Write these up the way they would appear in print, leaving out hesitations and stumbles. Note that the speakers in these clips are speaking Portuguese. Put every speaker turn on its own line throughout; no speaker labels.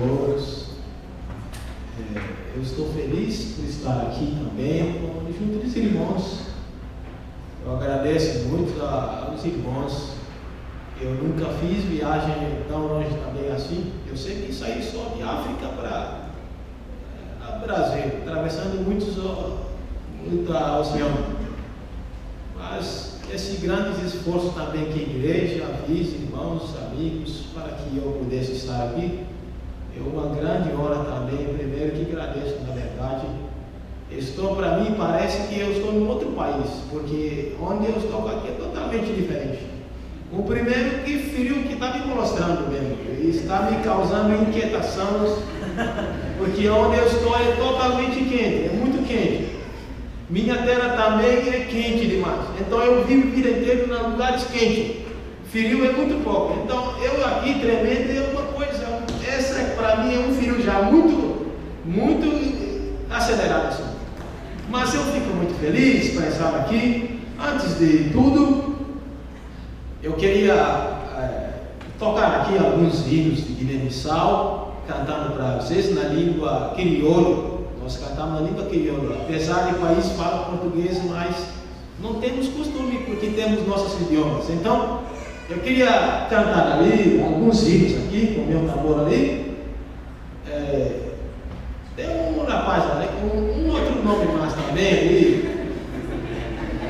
todos. Eu estou feliz por estar aqui também, junto dos irmãos. Eu agradeço muito aos irmãos. Eu nunca fiz viagem tão longe também assim. Eu sempre saí só de África para Brasil, atravessando muito oceano. Mas esse grande esforço também que a igreja, avisa, irmãos, amigos, para que eu pudesse estar aqui. É uma grande honra também. Primeiro que agradeço, na verdade. Para mim, parece que eu estou em outro país, porque onde eu estou aqui é totalmente diferente. O primeiro que frio que está me mostrando mesmo, está me causando inquietação, porque onde eu estou é totalmente quente, é muito quente. Minha terra também é quente demais, então eu vivo a vida inteira em lugares quentes. Frio é muito pouco, então eu aqui tremendo é uma coisa, essa para mim é um frio já muito acelerado assim. Mas eu fico muito feliz para estar aqui. Antes de tudo, eu queria tocar aqui alguns hinos de Guiné-Bissau, cantando para vocês na língua crioulo. Nós cantamos na língua crioulo, apesar de o país fala português, mas não temos costume porque temos nossos idiomas. Então, eu queria cantar ali alguns hinos aqui, com o meu tambor ali. Tem um rapaz ali com um outro nome mais também ali.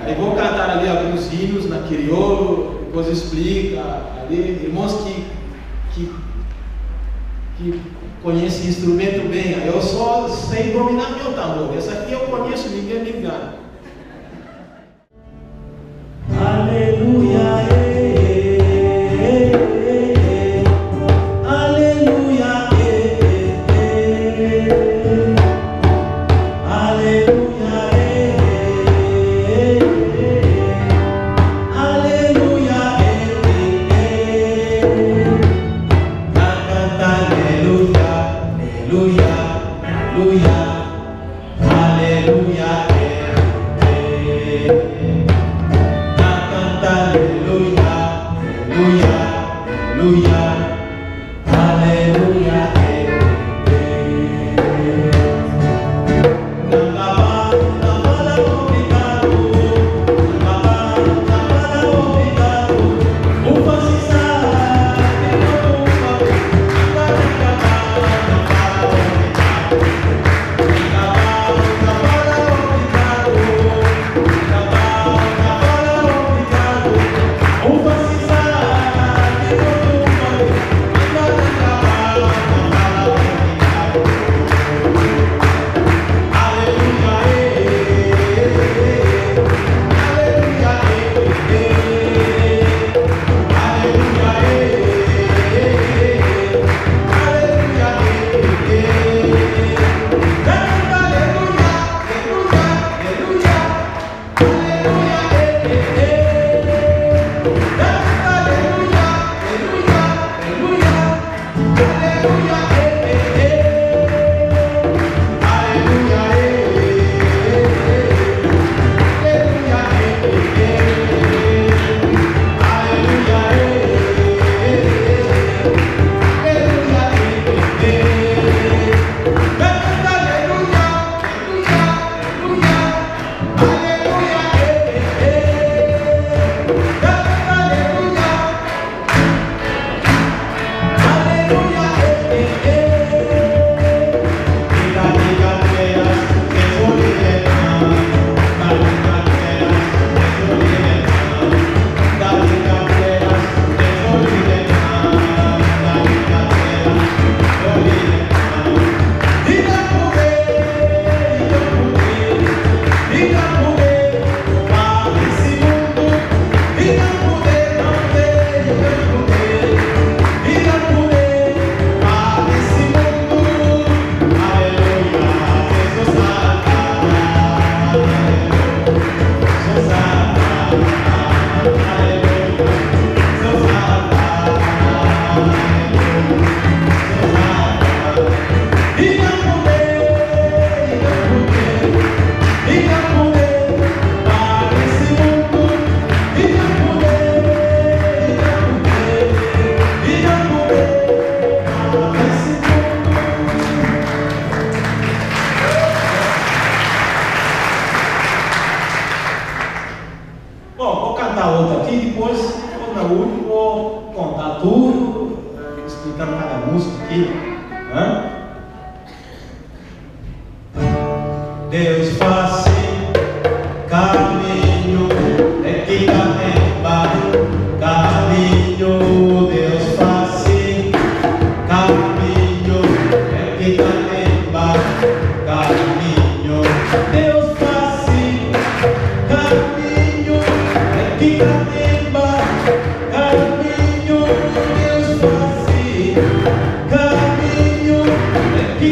Aí vou cantar ali alguns hinos na crioulo, depois explica ali, irmãos que conhecem instrumento bem. Aí eu só sei dominar meu tambor. Essa aqui eu conheço, ninguém me engana. Aleluia.
Deus faz caminho, é que caminho, Deus faz caminho, é que caminho, Deus faz caminho, é que caminho, Deus faz caminho, é que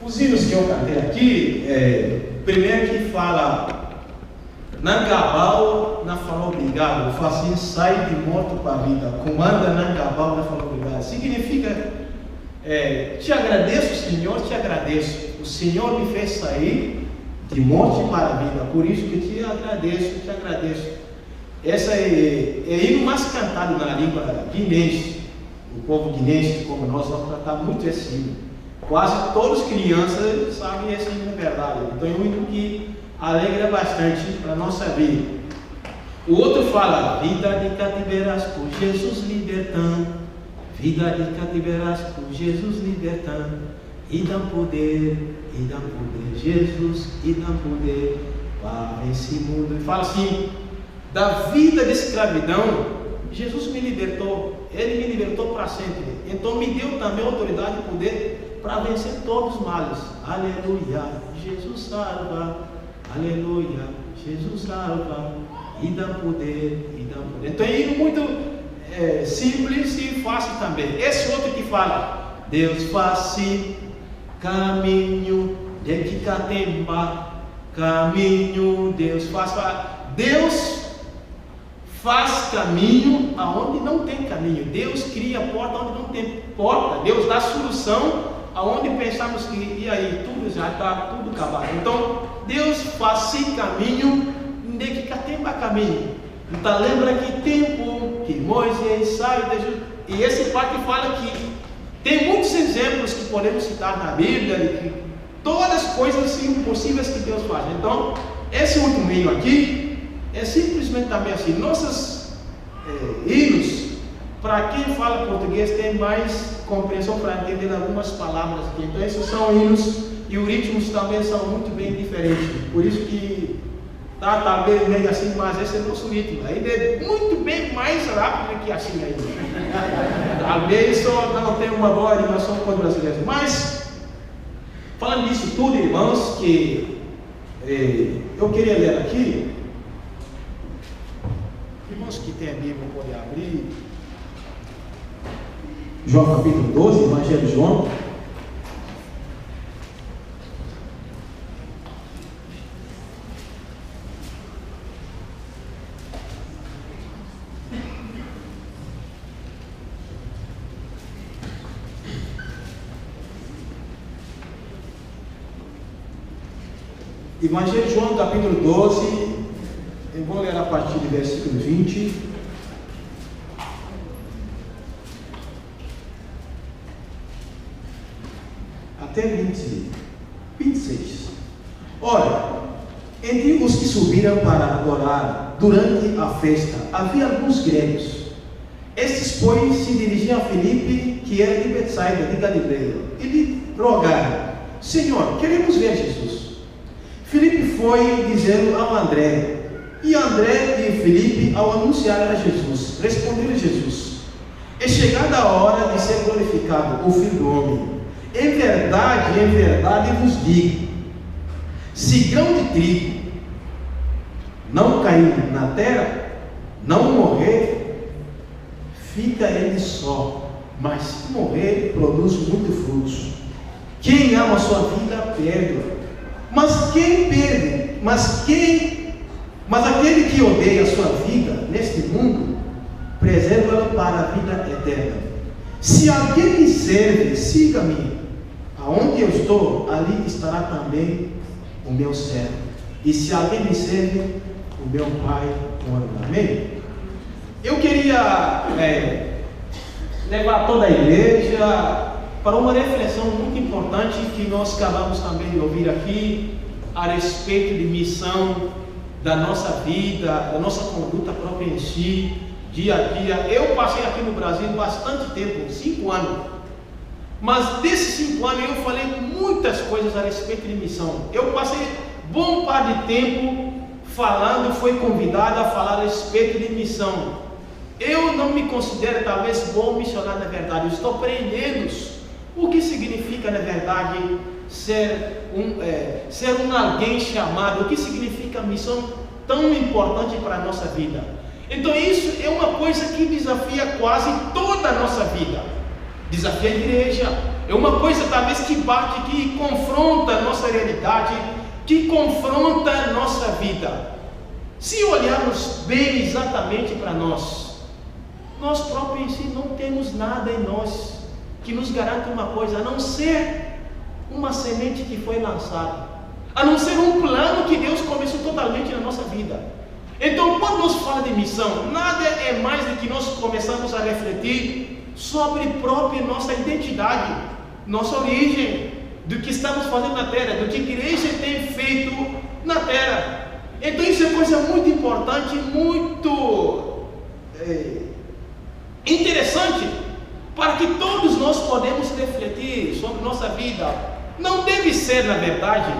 Os hinos que eu cantei aqui, primeiro que fala, Nangabal na falou obrigado, eu faço assim, sai de morto para a vida, comanda Nangabal na falou obrigado. Significa, te agradeço, Senhor, te agradeço. O Senhor me fez sair de morte para a vida, por isso que te agradeço, te agradeço. Essa é hino mais cantado na língua guinense. O povo guinense, como nós vamos tratar muito esse hino. Quase todas as crianças sabem esse hino, na verdade. Então é um hino que alegra bastante para a nossa vida. O outro fala, vida de cativeras por Jesus libertando, vida de cativeras por Jesus libertando, e dá poder, Jesus, e dá poder para esse mundo. E fala assim, da vida de escravidão, Jesus me libertou, Ele me libertou para sempre, então me deu também autoridade e poder para vencer todos os males. Aleluia, Jesus salva, aleluia, Jesus salva, e dá poder, e dá poder. Então é muito simples e fácil também. Esse outro que fala, Deus faz caminho de Kikatemba, caminho, Deus faz caminho aonde não tem caminho. Deus cria porta onde não tem porta. Deus dá solução aonde pensamos que e aí tudo já está tudo acabado. Então Deus faz caminho de Kikatemba caminho. Então lembra que tempo que Moisés saiu de Egito. E esse parte fala que tem muitos exemplos que podemos citar na Bíblia de que todas as coisas impossíveis que Deus faz. Então esse último hino aqui é simplesmente também assim. Nossos hinos, para quem fala português, tem mais compreensão para entender algumas palavras aqui. Então esses são hinos e os ritmos também são muito bem diferentes. Por isso que tá talvez meio assim, mas esse é o nosso ritmo. Ainda é muito bem mais rápido que assim ainda. Talvez só não tenha uma boa animação com os brasileiros. Mas falando nisso tudo, irmãos, que Eu queria ler aqui. Irmãos que têm a Bíblia podem abrir. João capítulo 12, Evangelho de João. Evangelho de João, capítulo 12, eu vou ler a partir do versículo 20 até 26. Ora, entre os que subiram para adorar durante a festa, havia alguns gregos. Estes, pois, se dirigiam a Filipe, que era de Betsaida, de Galileia, e lhe rogaram: Senhor, queremos ver Jesus. Filipe foi dizendo ao André, e André e Filipe, ao anunciar a Jesus, responderam Jesus: é chegada a hora de ser glorificado o Filho do Homem. Em verdade vos digo, se grão de trigo não cair na terra, não morrer, fica ele só, mas se morrer, produz muitos frutos. Quem ama a sua vida, perde-a. Mas aquele que odeia a sua vida neste mundo, preserva-la para a vida eterna. Se alguém me serve, siga-me. Aonde eu estou, ali estará também o meu servo. E se alguém me serve, o meu Pai honra. Amém? Eu queria levar toda a igreja para uma reflexão muito importante que nós acabamos também de ouvir aqui a respeito de missão da nossa vida, da nossa conduta própria em si, dia a dia. Eu passei aqui no Brasil bastante tempo, 5 anos, mas desses 5 anos eu falei muitas coisas a respeito de missão. Eu passei bom par de tempo falando, fui convidado a falar a respeito de missão. Eu não me considero talvez bom missionário na verdade, eu estou aprendendo o que significa, na verdade, ser um alguém chamado, o que significa missão tão importante para a nossa vida. Então isso é uma coisa que desafia quase toda a nossa vida, desafia a igreja, é uma coisa talvez que bate, que confronta a nossa realidade, que confronta a nossa vida. Se olharmos bem exatamente para nós próprios em si não temos nada em nós que nos garante uma coisa, a não ser uma semente que foi lançada, a não ser um plano que Deus começou totalmente na nossa vida. Então, quando nos fala de missão, nada é mais do que nós começamos a refletir sobre própria nossa identidade, nossa origem, do que estamos fazendo na terra, do que a igreja tem feito na terra. Então, isso é coisa muito importante, muito interessante, para que todos nós podemos refletir sobre nossa vida. Não deve ser, na verdade,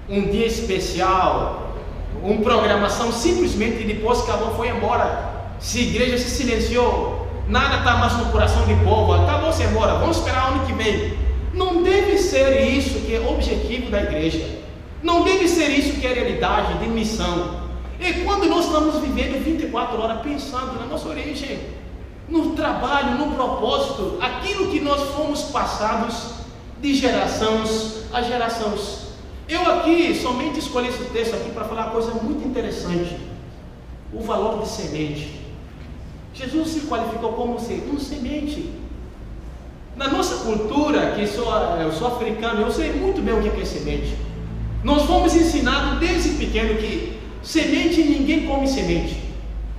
um dia especial, uma programação simplesmente depois que acabou, foi embora. Se a igreja se silenciou, nada está mais no coração do povo, acabou-se embora, vamos esperar ano que vem. Não deve ser isso que é o objetivo da igreja. Não deve ser isso que é a realidade de missão. E quando nós estamos vivendo 24 horas pensando na nossa origem, no trabalho, no propósito, aquilo que nós fomos passados de gerações a gerações. Eu aqui somente escolhi esse texto aqui para falar uma coisa muito interessante: o valor de semente. Jesus se qualificou como um semente. Na nossa cultura, que eu sou africano, eu sei muito bem o que é semente. Nós fomos ensinados desde pequeno que semente, ninguém come semente.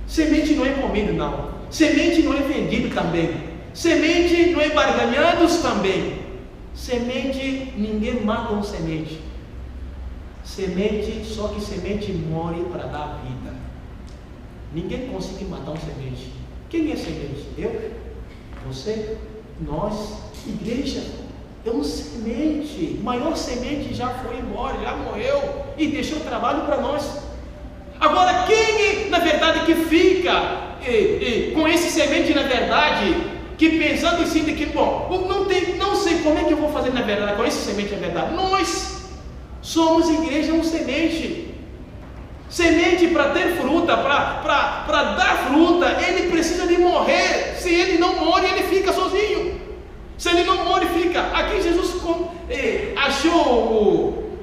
Semente não é comido, não. Semente não é vendido também. Semente não é barganhado também. Semente, ninguém mata um semente. Semente, só que semente morre para dar vida. Ninguém consegue matar um semente. Quem é semente? Eu? Você? Nós? Igreja? É um semente. O maior semente já foi embora, já morreu e deixou trabalho para nós. Agora, quem na verdade que fica com esse semente, na verdade, que pensando em si de que, bom, não sei como é que eu vou fazer na verdade com esse semente, na verdade. Nós
Somos igreja, um semente. Semente para ter fruta, para dar fruta, ele precisa de morrer. Se ele não morre, ele fica sozinho. Se ele não morre, fica. Aqui Jesus achou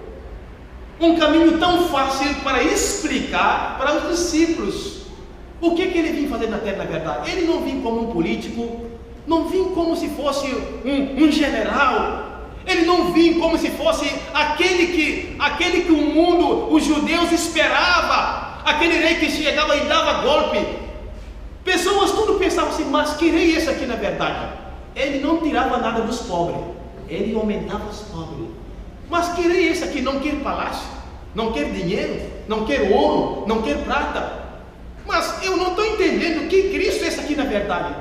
um caminho tão fácil para explicar para os discípulos o que ele vinha fazer na terra, na verdade. Ele não vinha como um político, não vinha como se fosse um general. Ele não vinha como se fosse aquele que o mundo, os judeus esperava, aquele rei que chegava e dava golpe. Pessoas tudo pensavam assim, mas que rei é esse aqui na verdade? Ele não tirava nada dos pobres, ele aumentava os pobres. Mas que rei é esse aqui? Não quer palácio, não quer dinheiro, não quer ouro, não quer prata. Mas eu não estou entendendo que Cristo é esse aqui na verdade.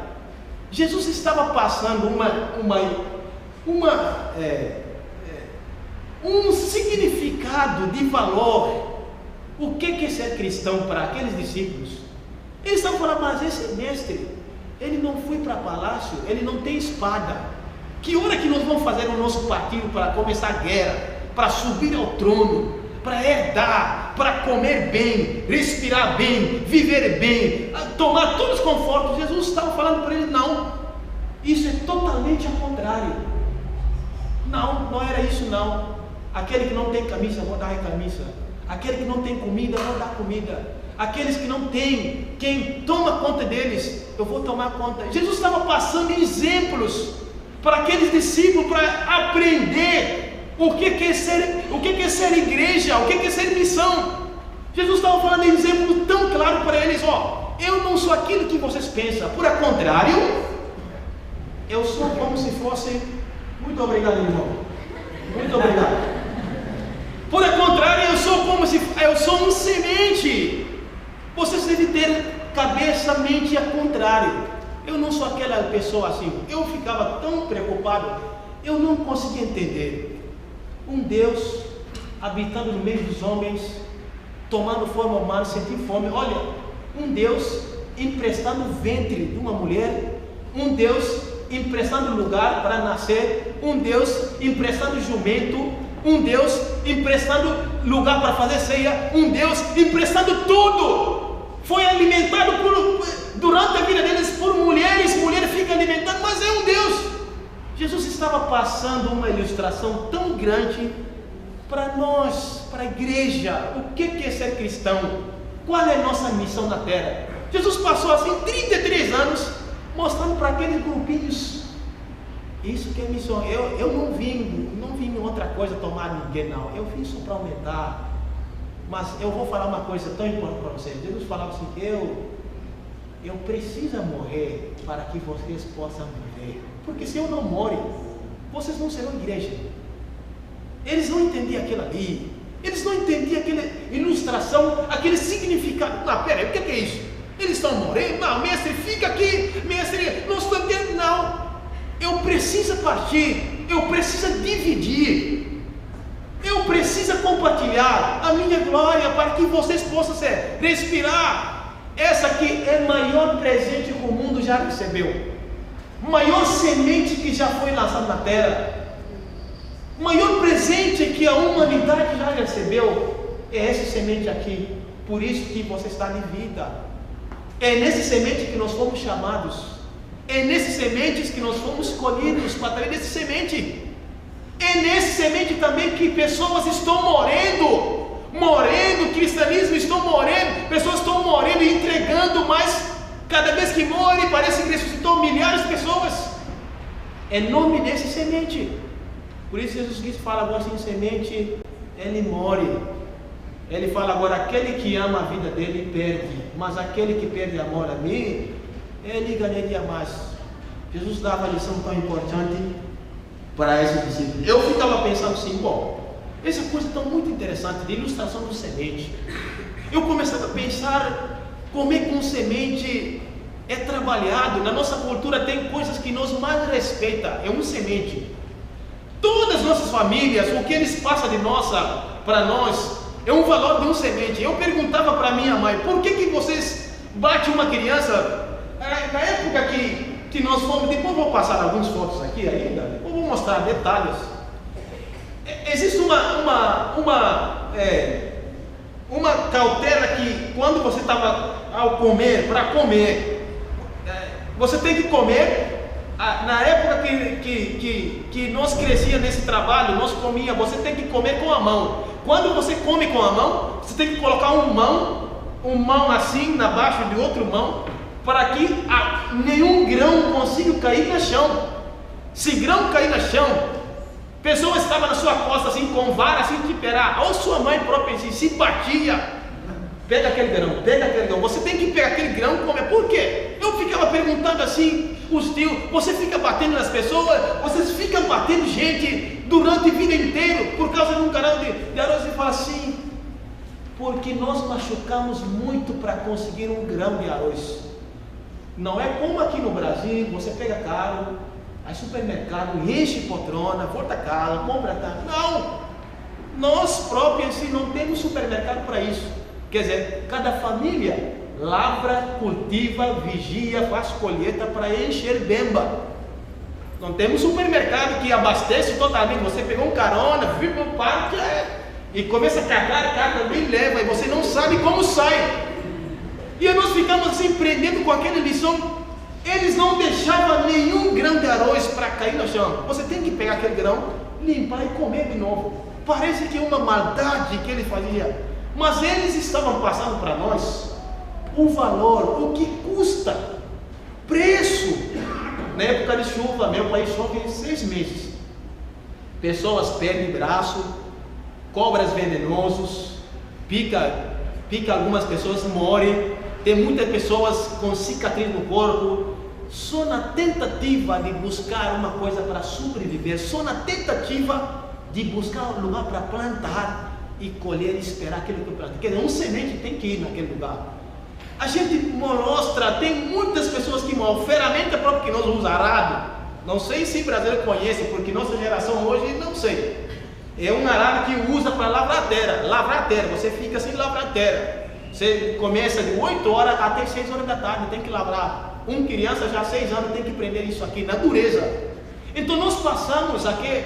Jesus estava passando um significado de valor. O que é ser cristão para aqueles discípulos? Eles estavam falando, mas esse mestre, ele não foi para palácio, ele não tem espada. Que hora que nós vamos fazer o nosso partido para começar a guerra, para subir ao trono, para herdar, para comer bem, respirar bem, viver bem, tomar todos os confortos? Jesus estava falando para eles, não, isso é totalmente ao contrário. Não era isso não. Aquele que não tem camisa, vou dar a camisa. Aquele que não tem comida, vou dar comida. Aqueles que não têm quem toma conta deles, eu vou tomar conta. Jesus estava passando exemplos para aqueles discípulos, para aprender o que é ser igreja, o que é ser missão. Jesus estava falando um exemplo tão claro para eles, eu não sou aquilo que vocês pensam, por contrário, eu sou como se fosse, muito obrigado irmão, muito obrigado. Por contrário, eu sou um semente. Vocês devem ter cabeça, mente ao contrário. Eu não sou aquela pessoa assim. Eu ficava tão preocupado, eu não conseguia entender um Deus habitando no meio dos homens, tomando forma humana, sentindo fome. Olha, um Deus emprestando o ventre de uma mulher, um Deus emprestando lugar para nascer, um Deus emprestando jumento, um Deus emprestando lugar para fazer ceia, um Deus emprestando tudo. Foi alimentado durante a vida deles por mulheres ficam alimentando, mas é um Deus. Jesus estava passando uma ilustração tão grande para nós, para a igreja. O que é ser cristão? Qual é a nossa missão na terra? Jesus passou assim 33 anos mostrando para aqueles grupinhos isso que é missão. Eu não vim outra coisa tomar ninguém, não. Eu vim só para aumentar. Mas eu vou falar uma coisa tão importante para vocês. Jesus falava assim, eu preciso morrer para que vocês possam viver. Porque se eu não morrer, vocês não serão igreja. Eles não entendiam aquilo ali. Eles não entendiam aquela ilustração, aquele significado. Não, peraí, o que é isso? Eles estão morrendo? Não, mestre, fica aqui. Mestre, não estou entendendo. Não. Eu preciso partir. Eu preciso dividir. Eu preciso compartilhar a minha glória para que vocês possam respirar. Essa aqui é o maior presente que o mundo já recebeu. Maior semente que já foi lançada na terra. O maior presente que a humanidade já recebeu é essa semente aqui. Por isso que você está em vida. É nesse semente que nós fomos chamados. É nesse sementes que nós fomos escolhidos para trazer esse semente. É nesse semente também que pessoas estão morrendo, o cristianismo está morrendo, pessoas estão morrendo e entregando, mas cada vez que morre parece que ressuscitou milhares de pessoas. É nome desse semente. Por isso Jesus Cristo fala agora assim, semente, ele morre. Ele fala agora, aquele que ama a vida dele perde, mas aquele que perde amor a mim, ele ganharia mais. Jesus dava uma lição tão importante para esses discípulos. Eu ficava pensando assim, essa coisa tão muito interessante, de ilustração do semente. Eu começava a pensar como é que um semente é trabalhado. Na nossa cultura tem coisas que nós mais respeitamos, é um semente. Todas as nossas famílias, o que eles passam de para nós, é um valor de um semente. Eu perguntava para minha mãe, por que vocês batem uma criança? Na época que nós fomos, depois vou passar algumas fotos aqui ainda, depois vou mostrar detalhes. existe uma cautela que quando você estava ao comer, para comer, você tem que comer. Na época que nós crescia nesse trabalho, nós comia, você tem que comer com a mão. Quando você come com a mão, você tem que colocar um mão assim na baixa de outro mão, para que nenhum grão consiga cair no chão. Se grão cair no chão, pessoa estava na sua costa assim com vara assim de perar, ou sua mãe própria assim, se batia. Pega aquele grão, você tem que pegar aquele grão e comer. Por quê? Eu ficava perguntando assim, os tios, você fica batendo nas pessoas, vocês ficam batendo gente durante a vida inteira por causa de um grão de arroz. E fala assim, porque nós machucamos muito para conseguir um grão de arroz. Não é como aqui no Brasil, você pega carro, aí supermercado, enche poltrona, volta a casa, compra carro. Não! Nós próprios assim, não temos supermercado para isso. Quer dizer, cada família lavra, cultiva, vigia, faz colheita para encher bemba. Não temos supermercado que abastece totalmente. Você pegou um carona, viu para o parque e começa a carregar e leva, e você não sabe como sai. E nós ficamos assim, prendendo com aquela lição. Eles não deixavam nenhum grão de arroz para cair no chão. Você tem que pegar aquele grão, limpar e comer de novo. Parece que é uma maldade que ele fazia. Mas eles estavam passando para nós o valor, o que custa, preço. Na época de chuva, meu país chove em 6 meses. Pessoas perdem braço, cobras venenosas, pica algumas pessoas, morrem. Tem muitas pessoas com cicatriz no corpo, só na tentativa de buscar uma coisa para sobreviver, só na tentativa de buscar um lugar para plantar e colher e esperar aquilo que planta. Quer dizer, um semente tem que ir naquele lugar. A gente mostra, tem muitas pessoas que morrem, ferramenta própria que nós usamos, arado. Não sei se o brasileiro conhece, porque nossa geração hoje não sei. É um arado que usa para lavrar a terra, você fica sem lavrar a terra. Você começa de 8 horas até 6 horas da tarde, tem que lavrar. Criança já 6 anos tem que aprender isso aqui, na dureza. Então nós passamos aqui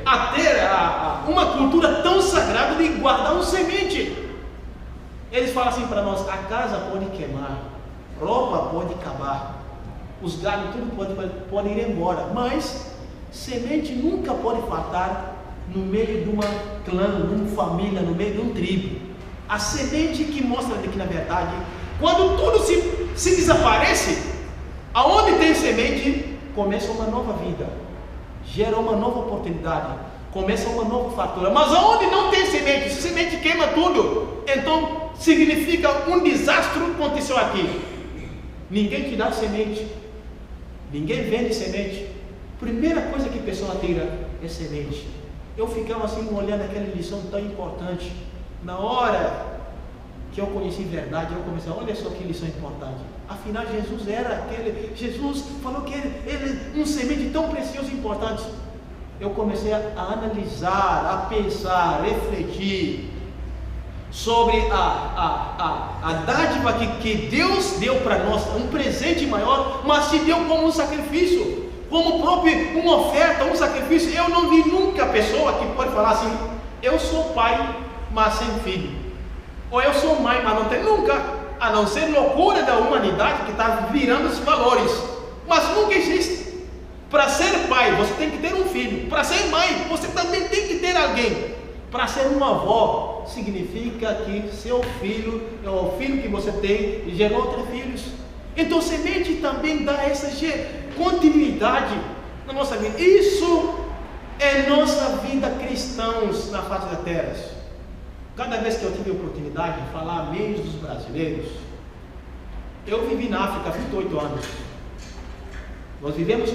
a ter uma cultura tão sagrada de guardar um semente. Eles falam assim para nós, a casa pode queimar, roupa pode acabar, os galhos tudo pode ir embora, mas semente nunca pode faltar no meio de uma clã, de uma família, no meio de um tribo. A semente que mostra que na verdade, quando tudo se desaparece, aonde tem semente, começa uma nova vida, gera uma nova oportunidade, começa uma nova fatura. Mas aonde não tem semente, se semente queima tudo, então significa um desastre aconteceu aqui. Ninguém te dá semente, ninguém vende semente. Primeira coisa que a pessoa tira é semente. Eu ficava assim olhando aquela lição tão importante. Na hora que eu conheci verdade, eu comecei a olha só que lição importante. Afinal, Jesus falou que ele um semente tão precioso e importante. Eu comecei a analisar, a pensar, a refletir sobre a dádiva que Deus deu para nós, um presente maior, mas se deu como um sacrifício, como próprio uma oferta, um sacrifício. Eu não vi nunca pessoa que pode falar assim, eu sou pai, mas sem filho, ou eu sou mãe, mas não tem nunca, a não ser loucura da humanidade que está virando os valores, mas nunca existe. Para ser pai, você tem que ter um filho. Para ser mãe, você também tem que ter alguém. Para ser uma avó, significa que seu filho é o filho que você tem e gerou outros filhos. Então, semente também dá essa continuidade na nossa vida. Isso é nossa vida cristãos na face da terra. Cada vez que eu tive a oportunidade de falar meios dos brasileiros, eu vivi na África 28 anos. Nós vivemos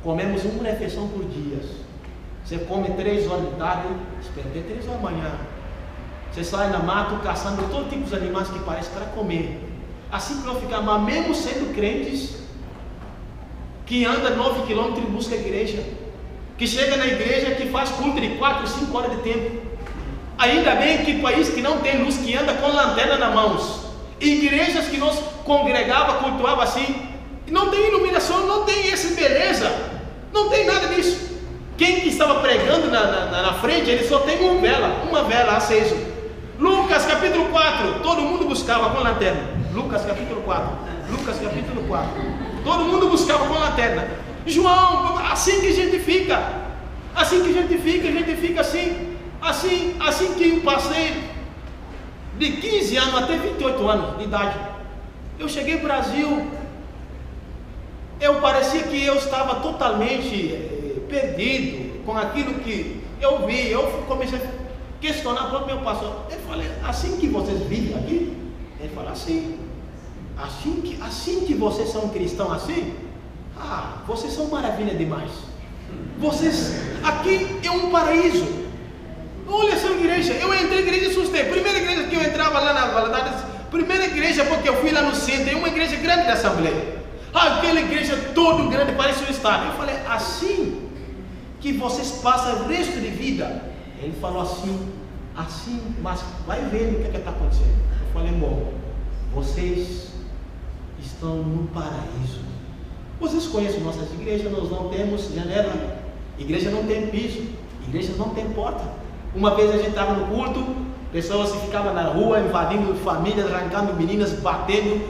comemos uma refeição por dia. Você come 3 horas de tarde, espera até 3 horas da manhã. Você sai na mata caçando todo tipo de animais que parecem para comer. Assim que nós ficamos, mas mesmo sendo crentes, que anda 9 quilômetros em busca da igreja, que chega na igreja, que faz culto de 4, 5 horas de tempo. Ainda bem que país que não tem luz, que anda com lanterna nas mãos. Igrejas que nós congregava, cultuava assim, não tem iluminação, não tem essa beleza, não tem nada disso. quem que estava pregando na frente, ele só tem uma vela acesa. Lucas capítulo 4, todo mundo buscava com lanterna. Lucas capítulo 4, todo mundo buscava com lanterna. João, assim que a gente fica assim que eu passei de 15 anos até 28 anos de idade. Eu cheguei no Brasil, parecia que eu estava totalmente perdido com aquilo que eu vi. Eu comecei a questionar para o meu pastor. Eu falei, assim que vocês vivem aqui? Ele falou, assim que vocês são cristãos assim? Vocês são maravilha demais. Vocês, aqui é um paraíso. Olha essa igreja. Eu entrei na igreja e assustei. Primeira igreja que eu entrava lá na Valadares, primeira igreja porque eu fui lá no centro, é uma igreja grande da Assembleia. Aquela igreja toda grande, parece um estádio. Eu falei, assim que vocês passam o resto de vida? Ele falou assim, mas vai ver o que está acontecendo. Eu falei, bom, vocês estão no paraíso. Vocês conhecem nossas igrejas, nós não temos janela, igreja não tem piso, igreja não tem porta. Uma vez a gente estava no culto, pessoas ficavam na rua, invadindo famílias, arrancando meninas, batendo,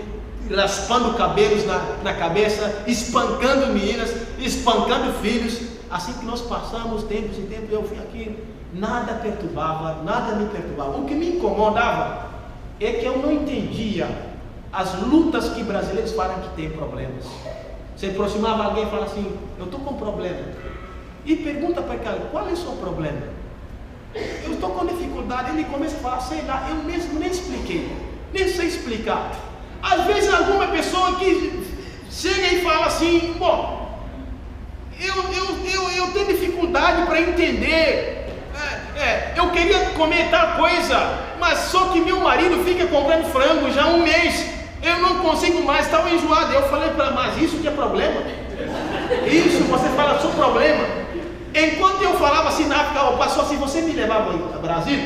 raspando cabelos na cabeça, espancando meninas, espancando filhos. Assim que nós passamos tempos e tempos, eu fui aqui, nada me perturbava. O que me incomodava é que eu não entendia as lutas que brasileiros falam que tem problemas. Você aproximava alguém e fala assim, eu estou com problema. E pergunta para ele, qual é o seu problema? Eu estou com dificuldade. Ele começa a falar, sei lá, eu mesmo nem expliquei, nem sei explicar. Às vezes alguma pessoa que chega e fala assim, bom, eu tenho dificuldade para entender, eu queria comer tal coisa, mas só que meu marido fica comprando frango já há um mês, eu não consigo mais, estava enjoado. Eu falei para ele, mas isso que é problema? Isso, você fala seu problema. Enquanto eu falava assim na África, o pastor, se você me levar para o Brasil,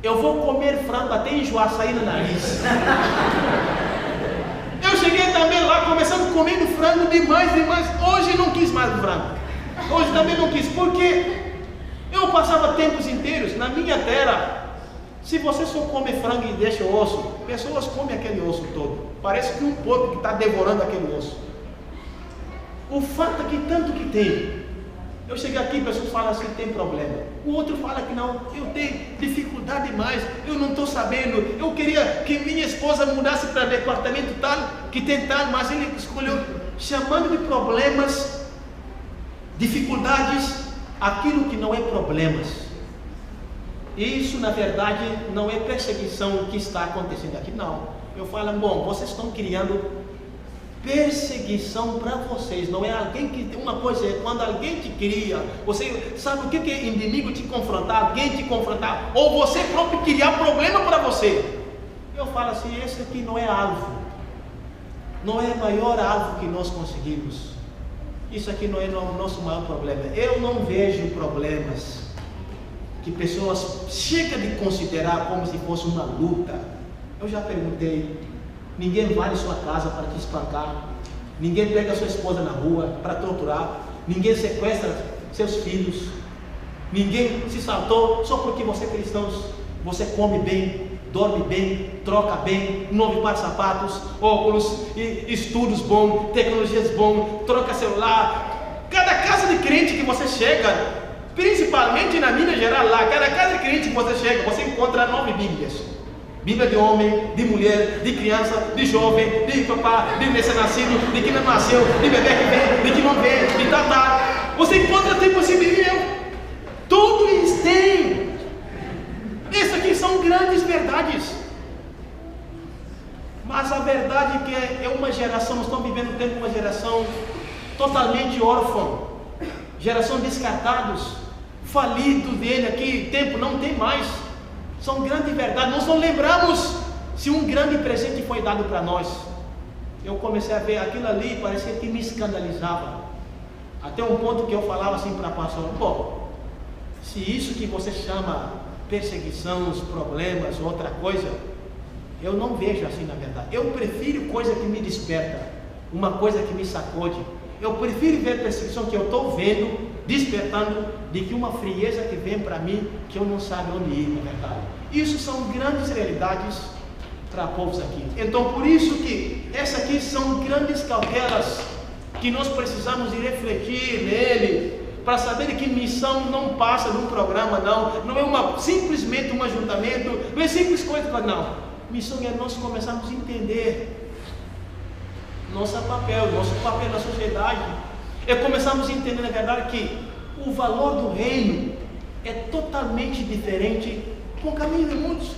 eu vou comer frango até enjoar, sair no nariz. Eu cheguei também lá, começando comendo frango demais. Hoje não quis mais frango. Hoje também não quis, porque eu passava tempos inteiros na minha terra. Se você só come frango e deixa o osso, pessoas comem aquele osso todo. Parece que um porco que está devorando aquele osso. O fato é que tanto que tem. Eu cheguei aqui, pessoas falam assim, tem problema. O outro fala que não, eu tenho dificuldade demais, eu não estou sabendo. Eu queria que minha esposa mudasse para departamento tal, que tem tal, mas ele escolheu, chamando de problemas, dificuldades, aquilo que não é problemas. Isso, na verdade, não é perseguição que está acontecendo aqui, não. Eu falo, bom, vocês estão criando perseguição para vocês. Não é alguém que... Uma coisa é quando alguém te cria, você sabe o que é inimigo te confrontar, alguém te confrontar, ou você próprio criar problema para você. Eu falo assim, esse aqui não é alvo. Não é o maior alvo que nós conseguimos. Isso aqui não é o nosso maior problema. Eu não vejo problemas que pessoas chegam de considerar como se fosse uma luta. Eu já perguntei, ninguém vai em sua casa para te espancar, ninguém pega sua esposa na rua para torturar, ninguém sequestra seus filhos, ninguém se saltou só porque você é cristão. Você come bem, dorme bem, troca bem, novo par de sapatos, óculos, estudos bons, tecnologias bons, troca celular. Cada casa de crente que você chega, principalmente na Minas Gerais lá, cada casa de crente que você chega, você encontra 9 Bíblias. Bíblia de homem, de mulher, de criança, de jovem, de papá, de recém-nascido, de que não nasceu, de bebê que vem, de que não vem, de tatá. Você encontra tipo assim, tudo eles têm. Essas aqui são grandes verdades. Mas a verdade é que é uma geração, nós estamos vivendo um tempo, uma geração totalmente órfã, geração descartados, falidos dele aqui, tempo não tem mais. São grandes verdades. Nós não lembramos se um grande presente foi dado para nós. Eu comecei a ver aquilo ali, parecia que me escandalizava. Até um ponto que eu falava assim para a pastora, bom, se isso que você chama perseguição, os problemas, outra coisa, eu não vejo assim na verdade. Eu prefiro coisa que me desperta, uma coisa que me sacode. Eu prefiro ver perseguição que eu estou vendo despertando de que uma frieza que vem para mim, que eu não sei onde ir, na verdade. Isso são grandes realidades para povos aqui. Então, por isso que essas aqui são grandes cautelas que nós precisamos de refletir nele, para saber que missão não passa de um programa, não é simplesmente um ajuntamento, não é simples coisa, não. Missão é nós começarmos a entender nosso papel na sociedade, é começarmos a entender, na verdade, que o valor do reino é totalmente diferente com o caminho de muitos.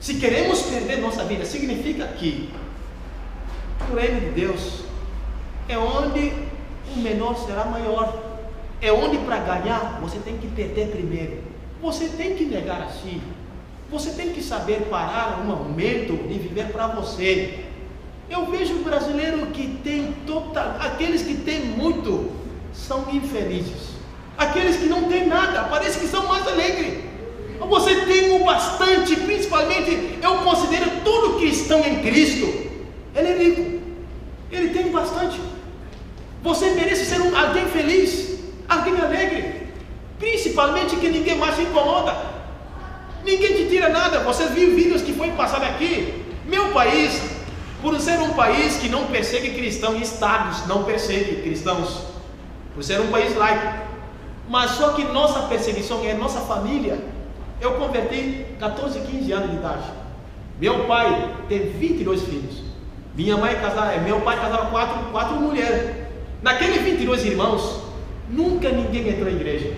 Se queremos perder nossa vida, significa que o reino de Deus é onde o menor será maior, é onde para ganhar você tem que perder primeiro, você tem que negar a si, você tem que saber parar um momento de viver para você. Eu vejo o brasileiro que tem aqueles que têm muito são infelizes, aqueles que não têm nada parece que são mais alegres. Você tem o bastante, principalmente eu considero todo cristão em Cristo, ele é rico, ele tem bastante. Você merece ser alguém feliz, alguém alegre, principalmente que ninguém mais se incomoda, ninguém te tira nada. Você viu vídeos que foi passado aqui. Meu país, por ser um país que não persegue cristãos, estados não perseguem cristãos, por ser um país laico, mas só que nossa perseguição é nossa família. Eu converti 14, 15 anos de idade. Meu pai teve 22 filhos. Minha mãe casava, meu pai casava quatro mulheres. Naqueles 22 irmãos, nunca ninguém entrou em igreja.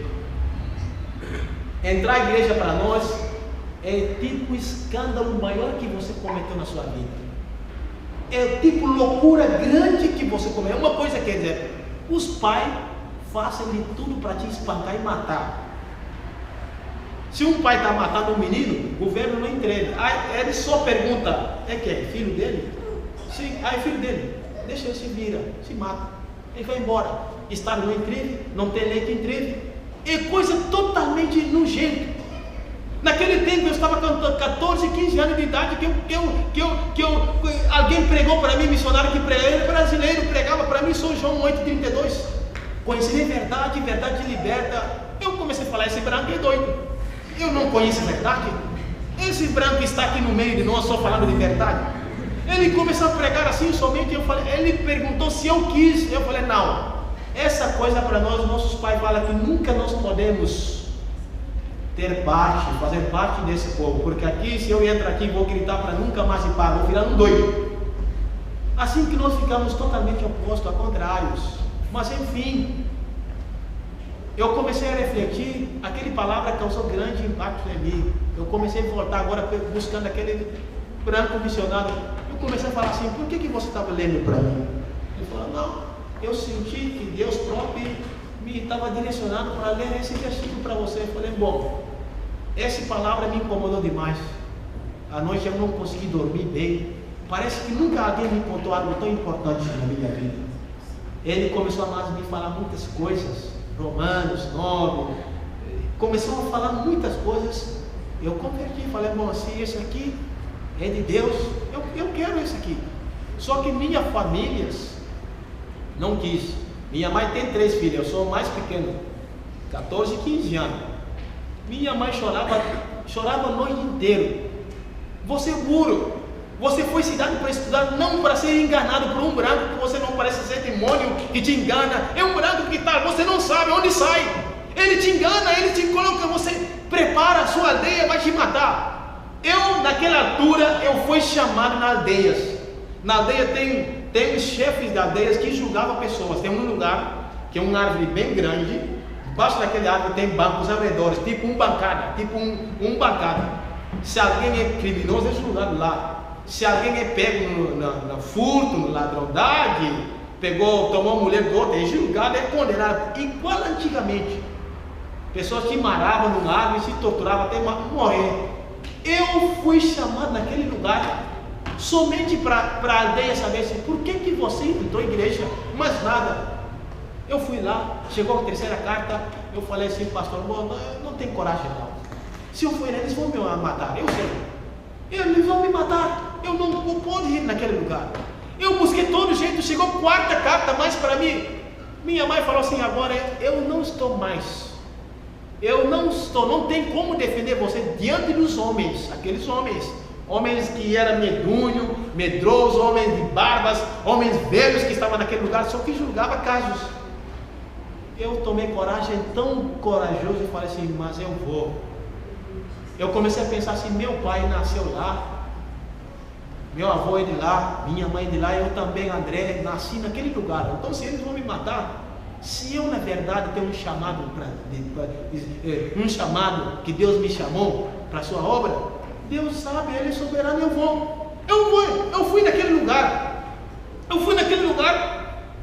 Entrar em igreja para nós é tipo escândalo maior que você cometeu na sua vida. É tipo loucura grande que você cometeu. Uma coisa quer dizer, os pais fazem de tudo para te espancar e matar. Se um pai está matando um menino, o governo não entrega. Aí ele só pergunta, é que é filho dele? Sim, é filho dele. Deixa ele se vira, se mata. Ele vai embora. Estado não entregue, não tem lei que entregue. É coisa totalmente nojenta. Naquele tempo eu estava com 14, 15 anos de idade alguém pregou para mim, missionário que pregava, brasileiro, pregava para mim, sou João 8,32. Conhecer verdade, verdade te liberta. Eu comecei a falar, esse branco é doido. Eu não conheço a verdade. Esse branco está aqui no meio de nós só falando de verdade. Ele começou a pregar assim somente. Ele perguntou se eu quis. Eu falei, não. Essa coisa para nós, nossos pais falam que nunca nós podemos ter parte, fazer parte desse povo. Porque aqui, se eu entrar aqui, vou gritar para nunca mais ir para, vou virar um doido. Assim que nós ficamos totalmente opostos, a contrários. Mas enfim, eu comecei a refletir, aquela palavra causou grande impacto em mim. Eu comecei a voltar agora buscando aquele branco missionário. Eu comecei a falar assim, por que você estava lendo para mim? Ele falou, não, eu senti que Deus próprio me estava direcionando para ler esse versículo para você. Eu falei, bom, essa palavra me incomodou demais. À noite eu não consegui dormir bem. Parece que nunca alguém me contou algo tão importante na minha vida. Ele começou a me falar muitas coisas. Romanos 9, começou a falar muitas coisas. Eu converti, falei, bom, se esse aqui é de Deus, eu quero esse aqui. Só que minha família não quis. Minha mãe tem 3 filhos, eu sou o mais pequeno, 14, 15 anos. Minha mãe chorava a noite inteira. Você é burro. Você foi cidade para estudar, não para ser enganado por um branco que você não parece ser demônio, que te engana. É um branco que está, você não sabe onde sai. Ele te engana, ele te coloca, você prepara a sua aldeia, vai te matar. Eu, naquela altura, eu fui chamado nas aldeias. Na aldeia tem os chefes de aldeias que julgavam pessoas. Tem um lugar, que é uma árvore bem grande. Debaixo daquele árvore tem bancos ao redor, tipo um bancada, bancada. Se alguém é criminoso, é julgado lá. Se alguém é pego no furto, na ladrões, tomou a mulher do outro, é julgado, é condenado. Igual antigamente. Pessoas que maravam no lago e se torturavam até morrer. Eu fui chamado naquele lugar somente para a aldeia saber assim, por que você entrou em igreja, mas nada. Eu fui lá, chegou a 3ª carta, eu falei assim, pastor, eu não tenho coragem não. Se eu for lá, eles vão me matar, eu sei. Eles vão me matar, eu não posso ir naquele lugar. Eu busquei todo jeito, chegou 4ª carta mais para mim. Minha mãe falou assim: agora eu não estou mais. Não tem como defender você diante dos homens, aqueles homens que eram medrosos, homens de barbas, homens velhos que estavam naquele lugar, só que julgava casos. Eu tomei coragem, tão corajoso, e falei assim: mas eu vou. Eu comecei a pensar assim: meu pai nasceu lá, meu avô é de lá, minha mãe é de lá, eu também, André, nasci naquele lugar. Então, se eles vão me matar, se eu na verdade tenho um chamado que Deus me chamou para a sua obra, Deus sabe, Ele é soberano. Eu fui naquele lugar.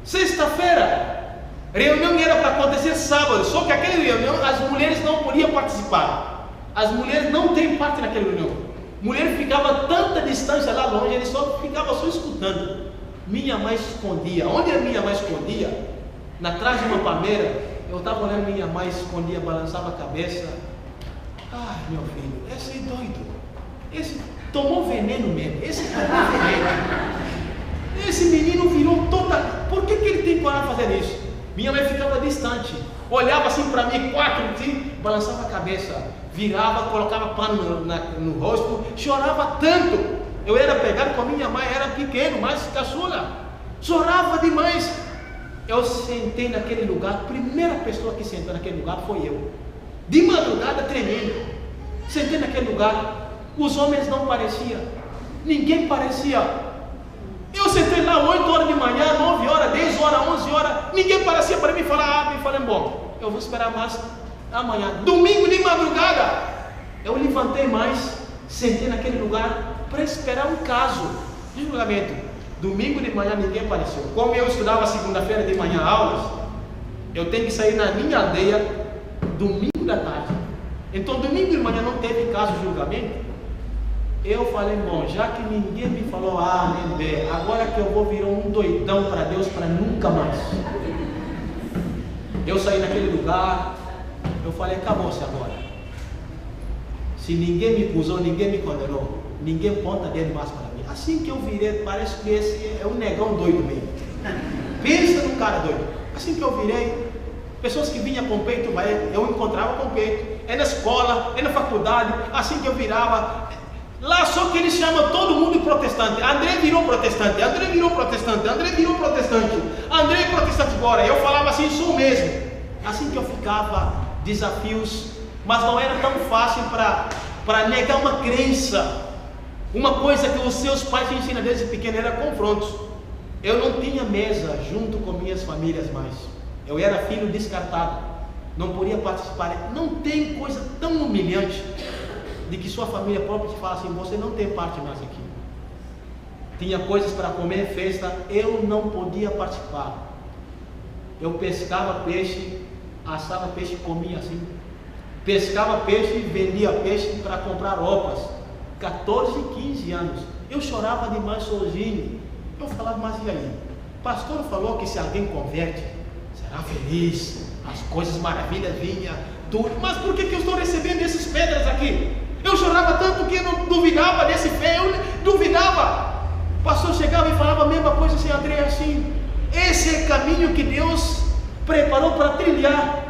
Sexta-feira, reunião era para acontecer sábado, só que aquela reunião as mulheres não podiam participar. As mulheres não têm parte naquela reunião. Mulher ficava a tanta distância lá longe, ele ficava só escutando. Minha mãe escondia. Onde a minha mãe escondia? Atrás de uma palmeira. Eu estava olhando, minha mãe escondia, balançava a cabeça. Ai, meu filho, esse é doido. Esse tomou veneno mesmo. Esse menino virou toda. Por que ele tem coragem de fazer isso? Minha mãe ficava distante, olhava assim para mim, balançava a cabeça, virava, colocava pano no rosto, chorava tanto. Eu era pegado com a minha mãe, era pequeno, mas caçula, chorava demais. Eu sentei naquele lugar, a primeira pessoa que sentou naquele lugar foi eu. De madrugada, tremendo, sentei naquele lugar. Os homens não pareciam, ninguém parecia. Eu sentei lá 8 horas de manhã, 9 horas, 10 horas, 11 horas, ninguém parecia para mim falar. Eu falei: bom, eu vou esperar mais amanhã. Domingo de madrugada, eu levantei mais, sentei naquele lugar para esperar um caso de julgamento. Domingo de manhã ninguém apareceu. Como eu estudava segunda-feira de manhã aulas, eu tenho que sair na minha aldeia domingo da tarde. Então domingo de manhã não teve caso de julgamento. Eu falei: bom, já que ninguém me falou A nem B, agora que eu vou virar um doidão para Deus para nunca mais. Eu saí naquele lugar, eu falei: acabou-se agora. Se ninguém me acusou, ninguém me condenou, ninguém ponta dele mais para mim. Assim que eu virei, parece que esse é um negão doido mesmo. Pensa num cara doido. Assim que eu virei, pessoas que vinham com peito, eu encontrava com peito. É na escola, é na faculdade. Assim que eu virava, lá só que eles chamam todo mundo de protestante. André virou protestante, André virou protestante, André virou protestante, André é protestante agora. Eu falava assim: sou mesmo. Assim que eu ficava, desafios, mas não era tão fácil para negar uma crença. Uma coisa que os seus pais te ensinam desde pequeno era confrontos. Eu não tinha mesa junto com minhas famílias mais. Eu era filho descartado, não podia participar. Não tem coisa tão humilhante de que sua família própria te fala assim: você não tem parte mais aqui. Tinha coisas para comer, festa, eu não podia participar. Eu pescava peixe, assava peixe e comia assim. Pescava peixe e vendia peixe para comprar roupas. 14, 15 anos. Eu chorava demais sozinho. Eu falava: mas e aí? O pastor falou que se alguém converte, será feliz, as coisas maravilhas vinham, tudo. Mas por que eu estou recebendo essas pedras aqui? Eu chorava tanto que eu não duvidava desse fé, eu duvidava. O pastor chegava e falava a mesma coisa assim: André, assim, esse é o caminho que Deus preparou para trilhar.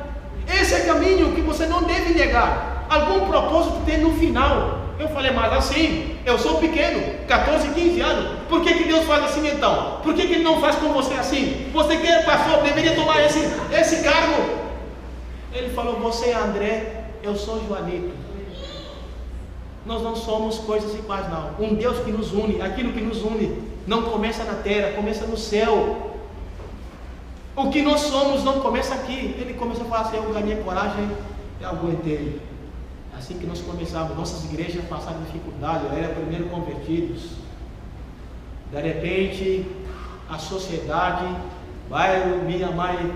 Esse é o caminho que você não deve negar. Algum propósito tem no final. Eu falei: mas assim, eu sou pequeno, 14, 15 anos, por que Deus faz assim então? Por que Ele não faz com você assim? Você que é pastor, deveria tomar esse cargo. Ele falou: você é André, eu sou Joanito. Nós não somos coisas iguais não. Um Deus que nos une, aquilo que nos une não começa na terra, começa no céu. O que nós somos não começa aqui. Ele começou a falar assim: eu ganhei coragem e aguentei. Assim que nós começávamos, nossas igrejas passaram dificuldade, eu era primeiro convertidos. De repente, a sociedade, minha mãe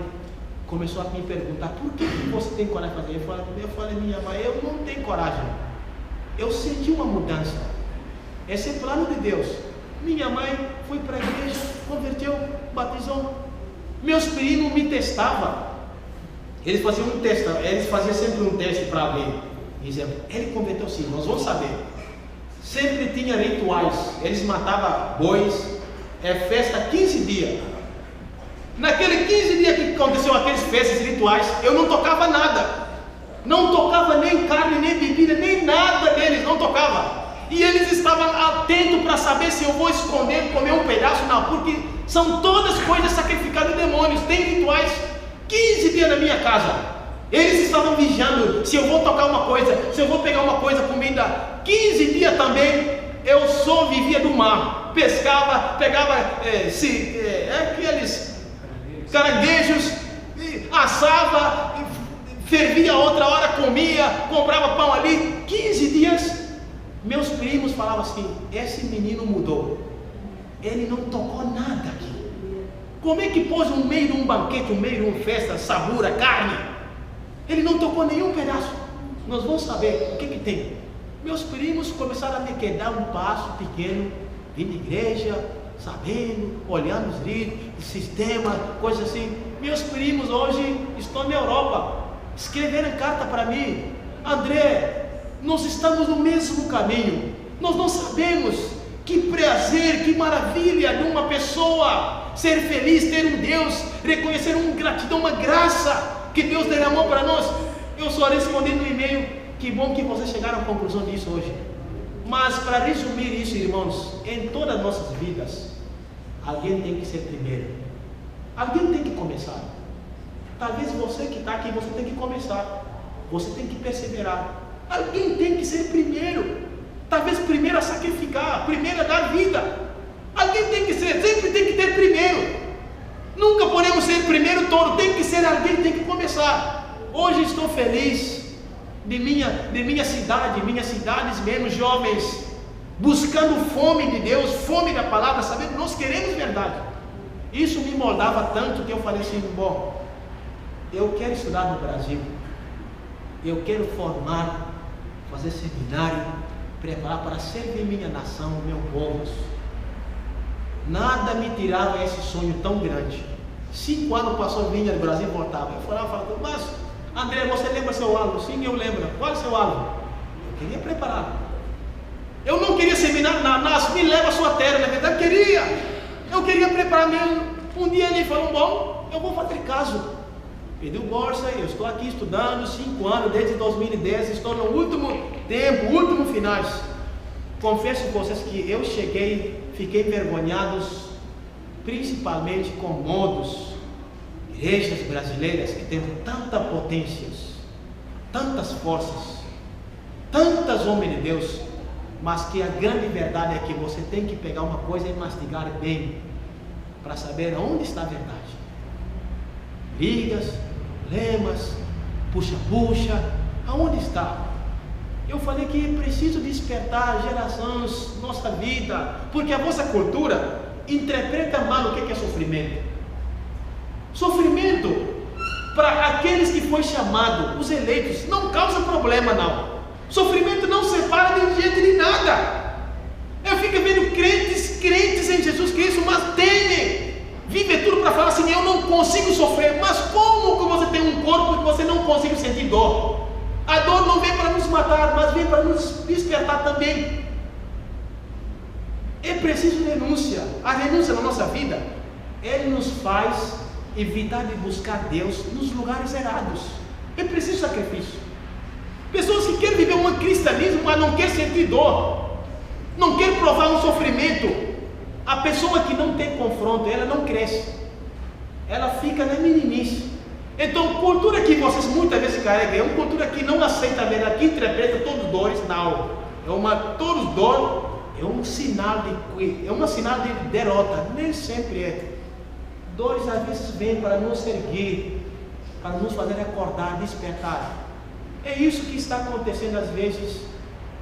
começou a me perguntar: por que você tem coragem de fazer? Eu falei: minha mãe, eu não tenho coragem. Eu senti uma mudança. Esse é o plano de Deus. Minha mãe foi para a igreja, converteu, batizou. Meus primos me testavam. Eles faziam um teste, eles faziam sempre um teste para alguém. Dizendo: ele converteu sim, nós vamos saber. Sempre tinha rituais. Eles matavam bois, festa 15 dias. Naquele 15 dias que aconteceu aqueles festas rituais, eu não tocava nada. Não tocava nem carne, nem bebida, nem nada deles, não tocava. E eles estavam atentos para saber se eu vou esconder, comer um pedaço, não, porque são todas coisas sacrificadas a demônios, tem rituais. 15 dias na minha casa, eles estavam vigiando se eu vou tocar uma coisa, se eu vou pegar uma coisa, comida. 15 dias também, eu só vivia do mar, pescava, pegava aqueles caranguejos, assava, fervia, outra hora comia, comprava pão ali. 15 dias, meus primos falavam assim: esse menino mudou, ele não tocou nada aqui. Como é que pôs no meio de um banquete, no meio de uma festa, sabura, carne? Ele não tocou nenhum pedaço. Nós vamos saber o que tem. Meus primos começaram a me quedar um passo pequeno, indo de igreja, sabendo, olhando os livros, sistema, coisas assim. Meus primos hoje estão na Europa, escreveram carta para mim: André, nós estamos no mesmo caminho, nós não sabemos que prazer, que maravilha de uma pessoa ser feliz, ter um Deus, reconhecer uma gratidão, uma graça que Deus derramou para nós. Eu só respondi no e-mail: que bom que vocês chegaram à conclusão disso hoje. Mas para resumir isso, irmãos, em todas as nossas vidas, alguém tem que ser primeiro. Alguém tem que começar. Talvez você que está aqui, você tem que começar. Você tem que perseverar. Alguém tem que ser primeiro. Talvez primeiro a sacrificar, primeiro a dar vida. Alguém tem que ser, sempre tem que ter primeiro. Nunca podemos ser primeiro todo, tem que ser alguém, tem que começar. Hoje estou feliz de minha cidade, minhas cidades mesmo, jovens, buscando fome de Deus, fome da palavra, sabendo que nós queremos verdade. Isso me moldava tanto que eu falei assim: bom, eu quero estudar no Brasil, eu quero formar, fazer seminário, preparar para servir minha nação, meu povo. Nada me tirava esse sonho tão grande. 5 anos passou, vinha do Brasil e voltava. Eu falava, mas André, você lembra seu alvo? Sim, eu lembro. Qual é o seu alvo? Eu queria preparar. Eu não queria seminário na NAS, me leva a sua terra, na verdade eu queria preparar mesmo. Um dia ele falou: bom, eu vou fazer caso. Pediu bolsa, eu estou aqui estudando 5 anos, desde 2010, estou no último tempo, último finais. Confesso com vocês que eu fiquei envergonhado, principalmente com modos, igrejas brasileiras que têm tanta potência, tantas forças, tantos homens de Deus, mas que a grande verdade é que você tem que pegar uma coisa e mastigar bem, para saber onde está a verdade. Brigas, problemas, puxa, aonde está? Eu falei que é preciso despertar gerações, nossa vida, porque a vossa cultura interpreta mal o que é sofrimento. Sofrimento, para aqueles que foi chamado, os eleitos, não causa problema não. Sofrimento não separa de gente de nada. Eu fico vendo crentes em Jesus Cristo, mas temem, vivem tudo para falar assim: eu não consigo sofrer. Mas como que você tem um corpo que você não consegue sentir dor? A dor não vem para nos matar, mas vem para nos despertar também. É preciso renúncia. A renúncia na nossa vida, ele nos faz evitar de buscar Deus nos lugares errados. É preciso sacrifício. Pessoas que querem viver um cristianismo, mas não querem sentir dor, não querem provar um sofrimento. A pessoa que não tem confronto, ela não cresce, ela fica na meninice. Então, cultura que vocês muitas vezes carregam é uma cultura que não aceita a verdade, que interpreta todos dores, não. Todos dor é um sinal de derrota. Nem sempre é. Dores às vezes vêm para nos erguer, para nos fazer acordar, despertar. É isso que está acontecendo às vezes,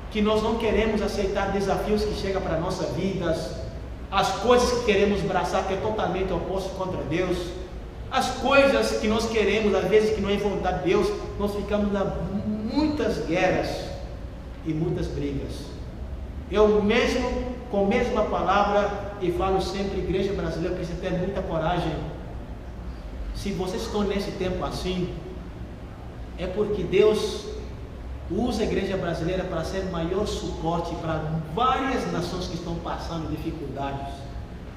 que nós não queremos aceitar desafios que chegam para a nossa vida, as coisas que queremos abraçar que é totalmente oposto contra Deus, as coisas que nós queremos, às vezes que não é vontade de Deus, nós ficamos em muitas guerras e muitas brigas. Eu mesmo, com a mesma palavra, e falo sempre: igreja brasileira precisa ter muita coragem. Se vocês estão nesse tempo assim, é porque Deus usa a igreja brasileira para ser maior suporte para várias nações que estão passando dificuldades,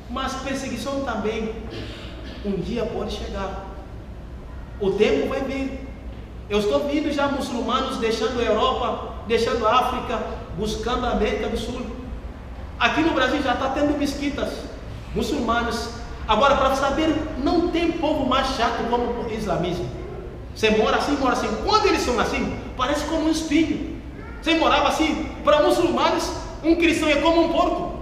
mas perseguição também. um dia pode chegar. O tempo vai vir. Eu estou vendo já muçulmanos deixando a Europa, deixando a África, buscando a América do Sul. Aqui no Brasil já está tendo mesquitas muçulmanas. Agora, para saber, não tem povo mais chato como o islamismo. Você mora assim, mora assim. Quando eles são assim, parece como um espinho. Você morava assim. Para muçulmanos, um cristão é como um porco.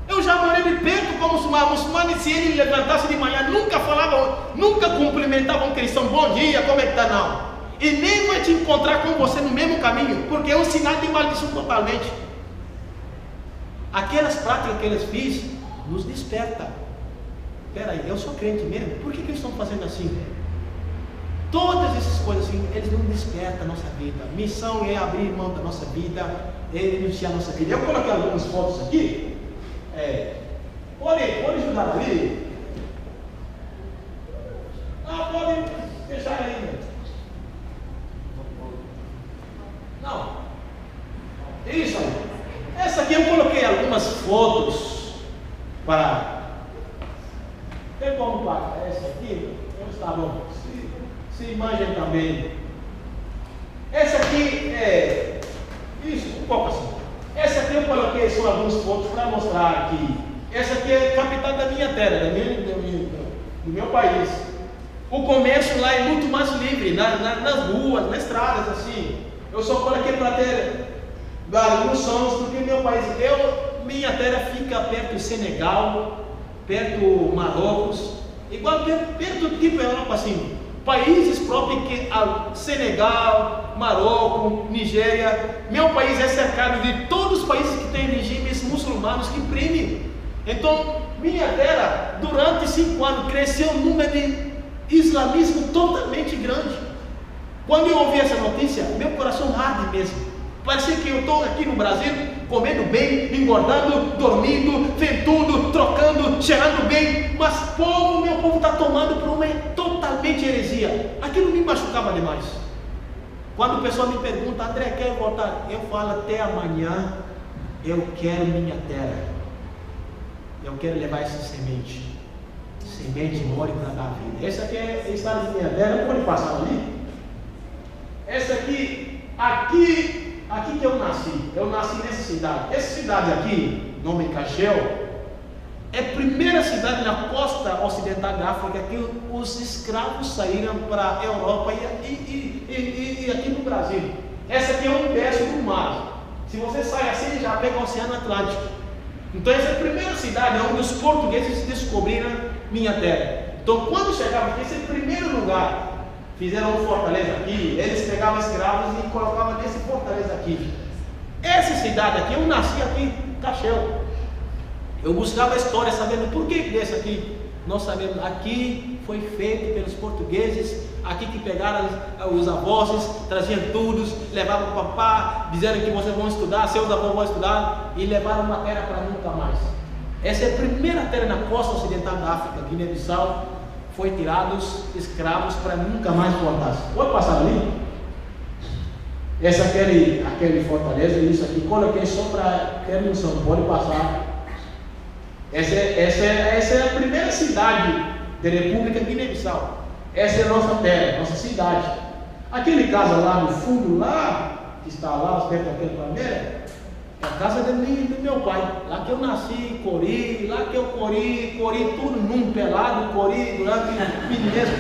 Eu já morei de perto com muçulmano, e se ele levantasse de manhã, nunca cumprimentava um cristão, bom dia, como é que está, não. E nem vai te encontrar com você no mesmo caminho, porque é um sinal de maldição totalmente. Aquelas práticas que eles fiz, nos desperta. Espera aí, eu sou crente mesmo, por que eles estão fazendo assim? Todas essas coisas assim, eles não despertam a nossa vida. Missão é abrir mão da nossa vida, é renunciar a nossa vida. Eu coloquei algumas fotos aqui. Pode ajudar ali. Pode deixar aí. Não. Isso aí. Essa aqui eu coloquei algumas fotos para. Tem como pagar essa aqui? Está bom. Se imagem também. Essa aqui é. Isso, um pouco assim. Essa aqui eu coloquei só algumas fotos para mostrar aqui. Essa aqui é a capital da minha terra, do meu país. O comércio lá é muito mais livre, nas ruas, nas estradas, assim. Eu só coloquei para ter alguns sons do que meu país. Minha terra fica perto do Senegal, perto do Marrocos, igual perto tipo Europa, assim. Países próprios que Senegal, Marrocos, Nigéria. Meu país é cercado de todos os países que têm regimes muçulmanos que imprimem. Então, minha terra, durante 5 anos, cresceu um número de islamismo totalmente grande. Quando eu ouvi essa notícia, meu coração arde mesmo. Parecia que eu estou aqui no Brasil, comendo bem, engordando, dormindo, ventudo, trocando, cheirando bem. Mas meu povo está tomando por uma totalmente heresia. Aquilo me machucava demais. Quando o pessoal me pergunta, André, quer voltar? Eu falo, até amanhã, eu quero minha terra. Eu quero levar essa semente. Semente mole para dar vida. Essa aqui é a estrada de minha terra, pode passar ali. Essa aqui que eu nasci nessa cidade. Essa cidade aqui, nome Cachel, é a primeira cidade na costa ocidental da África que os escravos saíram para a Europa e aqui no Brasil. Essa aqui é um terço do mar. Se você sai assim, já pega o Oceano Atlântico. Então essa é a primeira cidade onde os portugueses descobriram minha terra. Então quando chegavam aqui, esse é o primeiro lugar. Fizeram uma fortaleza aqui, eles pegavam escravos e colocavam nesse fortaleza aqui. Essa cidade aqui, eu nasci aqui, Cachel. Eu buscava a história, sabendo por que desse aqui. Nós sabemos, aqui foi feito pelos portugueses, aqui que pegaram os avós, traziam tudo, levavam para papá, disseram que vocês vão estudar, seus avós vão estudar, e levaram uma terra para nunca mais. Essa é a primeira terra na costa ocidental da África, Guiné-Bissau. Foi tirados escravos para nunca mais voltar. Pode passar ali? Essa aquele fortaleza, isso aqui, coloquei só para ter noção, pode passar. Essa é a primeira cidade da República Guiné-Bissau. Essa é a nossa terra, nossa cidade. Aquele casa lá no fundo, lá, que está lá perto daquele palmeira, é a casa do meu pai. Lá que eu nasci, cori, lá que eu cori tudo num pelado, cori, durante menines,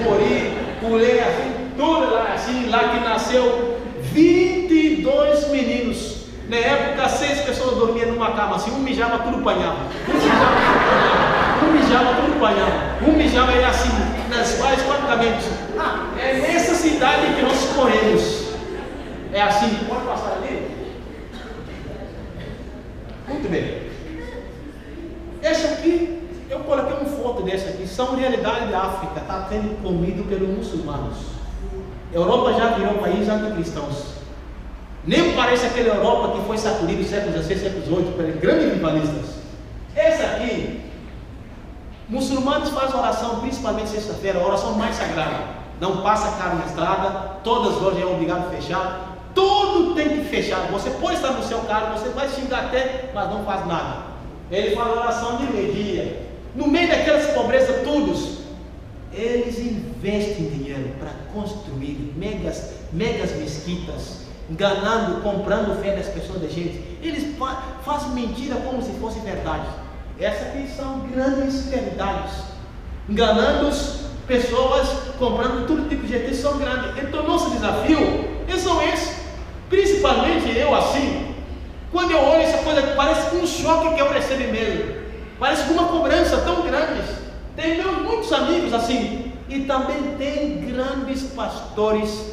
pulei assim, tudo lá assim, lá que nasceu 22 meninos. Na época, 6 pessoas dormiam numa cama assim, um mijava, tudo panhava. Um mijava, tudo panhava. Um mijava era assim, nas várias praticamente. É nessa cidade que nós corremos. É assim, pode passar ali? Muito bem. Essa aqui, eu coloquei uma foto dessa aqui, são realidade da África, está sendo comido pelos muçulmanos. A Europa já virou país anticristãos. Nem parece aquela Europa que foi sacudida no século XVI, século XVIII, pelos grandes rivalistas. Essa aqui, muçulmanos fazem oração, principalmente sexta-feira, a oração mais sagrada. Não passa carro na estrada, todas as lojas é obrigado a fechar. Tudo tem que fechar. Você pode estar no seu carro, você vai xingar até, mas não faz nada. Ele faz oração de meio-dia. No meio daquelas pobrezas, todos. eles investem dinheiro para construir megas mesquitas, enganando, comprando fé das pessoas da gente. Eles fazem mentira como se fosse verdade. Essas aqui são grandes verdades, enganando as pessoas, comprando todo tipo de gente. Eles são grandes. Então nosso desafio é esse. Principalmente eu assim, quando eu olho essa coisa, parece um choque que eu recebo mesmo, parece uma cobrança tão grande. Tem muitos amigos assim, e também tem grandes pastores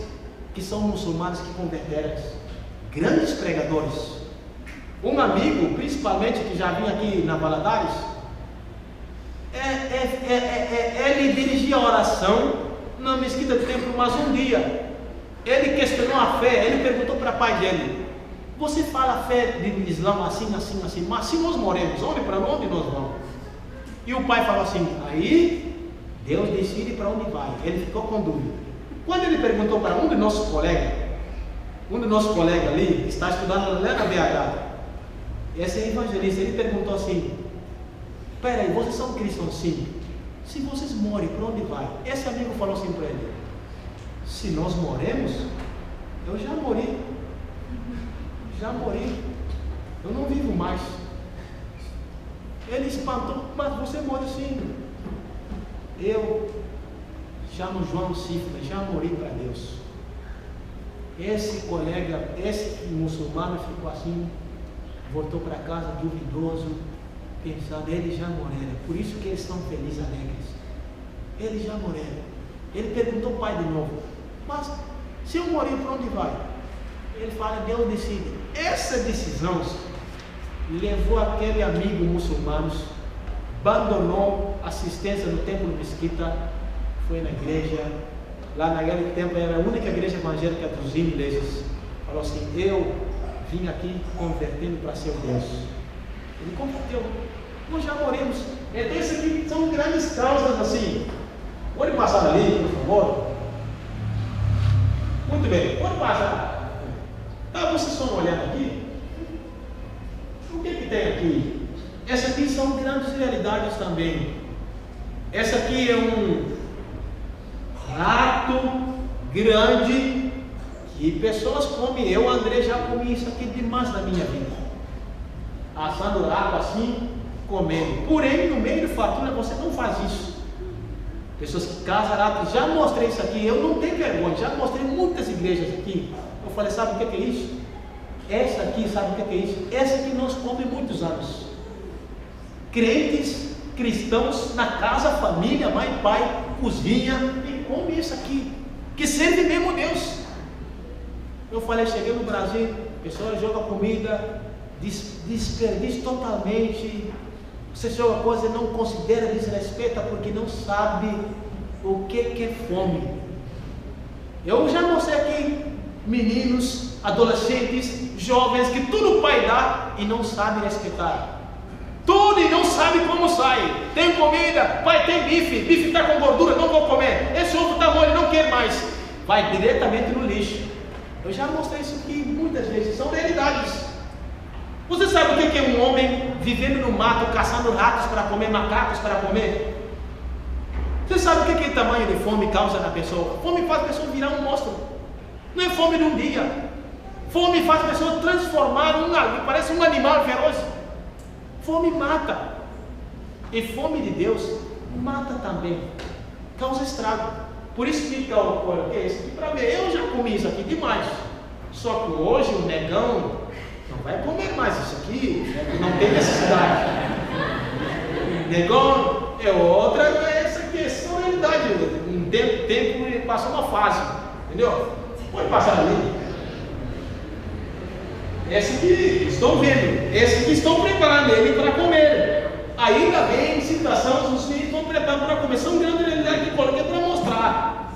que são muçulmanos que converteram, grandes pregadores. Um amigo, principalmente, que já vinha aqui na Valadares, ele dirigia a oração na mesquita do templo, mas um dia ele questionou a fé. Ele perguntou para o pai dele: você fala a fé de Islã assim, assim, assim, mas se nós morremos, para onde nós vamos? E o pai falou assim: aí Deus decide para onde vai. Ele ficou com dúvida. Quando ele perguntou para um dos nossos colegas ali, que está estudando lá na BH, esse evangelista, ele perguntou assim: peraí, vocês são cristãos? Sim. Se vocês morrem, para onde vai? Esse amigo falou assim para ele: se nós morremos, eu já morri, eu não vivo mais. Ele espantou: mas você morre sim. Eu, já no João Cifra, já morri para Deus. Esse colega, esse muçulmano ficou assim, voltou para casa duvidoso, pensando: eles já morreram, por isso que eles estão felizes, alegres. Eles já morreram. Ele perguntou ao pai de novo: mas se eu morrer, para onde vai? Ele fala: Deus decide. Essa decisão levou aquele amigo muçulmano, abandonou a assistência no templo mesquita, foi na igreja. Lá naquele tempo era a única igreja evangélica dos ingleses. Falou assim: eu vim aqui convertendo para seu Deus. Ele converteu. Nós já morremos. Então isso aqui são grandes causas assim. Pode passar ali, por favor. Muito bem, pode passar. Tá, vocês estão olhando aqui? O que tem aqui? Essa aqui são grandes realidades também. Essa aqui é um rato grande que pessoas comem. Eu, André, já comi isso aqui demais na minha vida. Assando rato assim, comendo. Porém, no meio de fartura, você não faz isso. Pessoas que casam rato, já mostrei isso aqui. Eu não tenho vergonha, já mostrei muitas igrejas aqui. Eu falei: sabe o que é isso? Essa aqui, sabe o que é isso? Essa aqui nós comemos muitos anos. Crentes, cristãos, na casa, família, mãe, pai, cozinha, e come isso aqui, que serve mesmo Deus. Eu falei: cheguei no Brasil, a pessoa joga comida, desperdiça totalmente. Você joga coisa e não considera, desrespeita, porque não sabe o que é fome. Eu já mostrei aqui meninos, adolescentes, jovens, que tudo o pai dá e não sabe respeitar. Tudo e não sabe como sai. Tem comida, pai, tem bife está com gordura, não vou comer. Esse ovo está mole, não quero mais. Vai diretamente no lixo. Eu já mostrei isso aqui muitas vezes, são realidades. Você sabe o que é um homem vivendo no mato, caçando ratos para comer, macacos para comer? Você sabe o que é tamanho de fome causa na pessoa? Fome faz a pessoa virar um monstro. Não é fome de um dia. Fome faz a pessoa transformar parece um animal feroz. Fome mata. E fome de Deus mata também. Causa estrago. Por isso que eu coloquei isso aqui para ver. Eu já comi isso aqui demais. Só que hoje o negão não vai comer mais isso aqui. Não tem necessidade. Negão é outra. Essa aqui é só realidade. Um tempo passou uma fase. Entendeu? Pode passar ali. Esse aqui estão vendo, esse aqui estão preparando ele para comer. Ainda bem, situação, os filhos estão preparando para comer. São grandes realidades que coloquei para mostrar.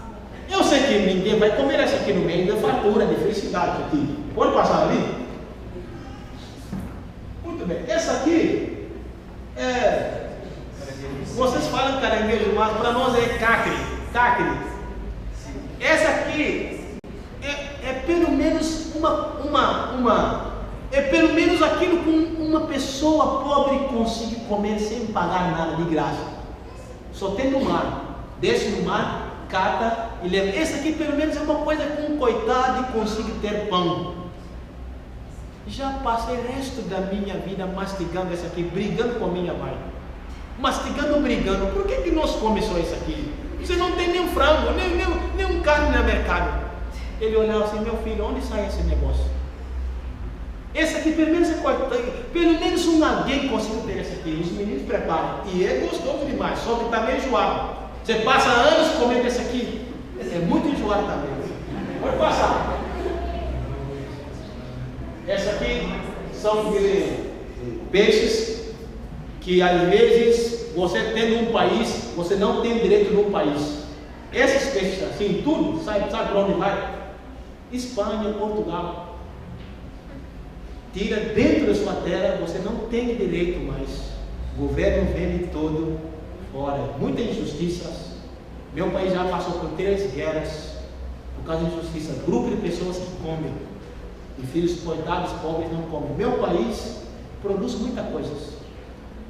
Eu sei que ninguém vai comer essa aqui no meio da fartura, de felicidade aqui. Pode passar ali? Muito bem. Essa aqui vocês falam caranguejo, mas para nós é cacre. Essa aqui é pelo menos é pelo menos aquilo que uma pessoa pobre consegue comer sem pagar nada de graça. Só tem no mar. desce no mar, cata e leva. Esse aqui pelo menos é uma coisa que um coitado consiga ter pão. Já passei o resto da minha vida mastigando esse aqui, brigando com a minha mãe. Mastigando, brigando. Por que nós comemos só isso aqui? Você não tem nem um frango, nem um carne no mercado. Ele olhava assim, meu filho, onde sai esse negócio? Esse aqui pelo menos é coitado, pelo menos alguém consegue ter esse aqui. Os meninos preparam. E é gostoso demais, só que está meio enjoado. Você passa anos comendo esse aqui. É muito enjoado também. Pode passar. Essa aqui são peixes que às vezes você tem num país, você não tem direito num país. Esses peixes assim, tudo, sabe para onde vai? Espanha, Portugal. Tira dentro da sua terra, você não tem direito mais. O governo vende todo fora. Muitas injustiças. Meu país já passou por 3 guerras por causa de injustiça. Grupo de pessoas que comem. E filhos coitados, pobres não comem. Meu país produz muitas coisas.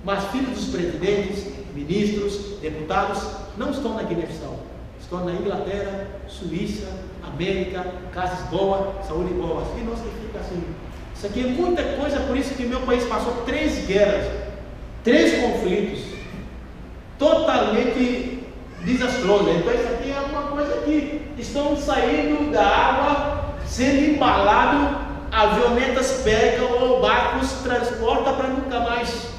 Mas filhos dos presidentes, ministros, deputados não estão na Guiné-Bissau. Estão na Inglaterra, Suíça, América, casas boas, saúde boa. E nós que fica assim. Isso aqui é muita coisa, por isso que meu país passou 3 guerras, 3 conflitos, totalmente desastrosos. Então isso aqui é uma coisa que estão saindo da água, sendo embalado, avionetas pegam ou barcos transportam para nunca mais.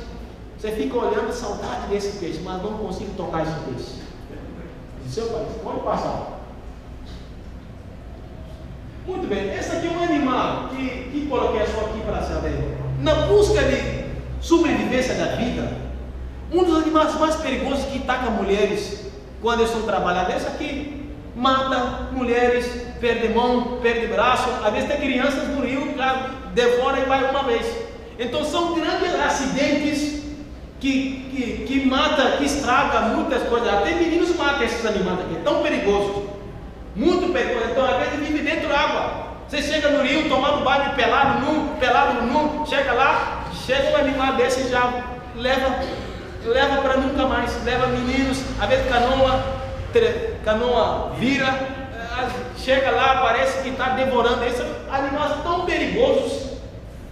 Você fica olhando, saudade desse peixe, mas não consigo tocar esse peixe. Seu país, pode passar. Muito bem, esse aqui é um animal que coloquei só aqui para saber. Na busca de sobrevivência da vida, um dos animais mais perigosos que ataca mulheres quando eles estão trabalhando, esse aqui mata mulheres, perde mão, perde braço, às vezes tem crianças no rio, devora e vai uma vez. Então são grandes acidentes que mata, que estraga muitas coisas. Até meninos matam esses animais aqui, tão perigosos. Muito perigoso. Então às vezes vive dentro da água. Você chega no rio tomando banho pelado nu, chega lá, chega um animal desse e já leva para nunca mais. Leva meninos, às vezes canoa vira, chega lá, parece que está devorando. Esses animais tão perigosos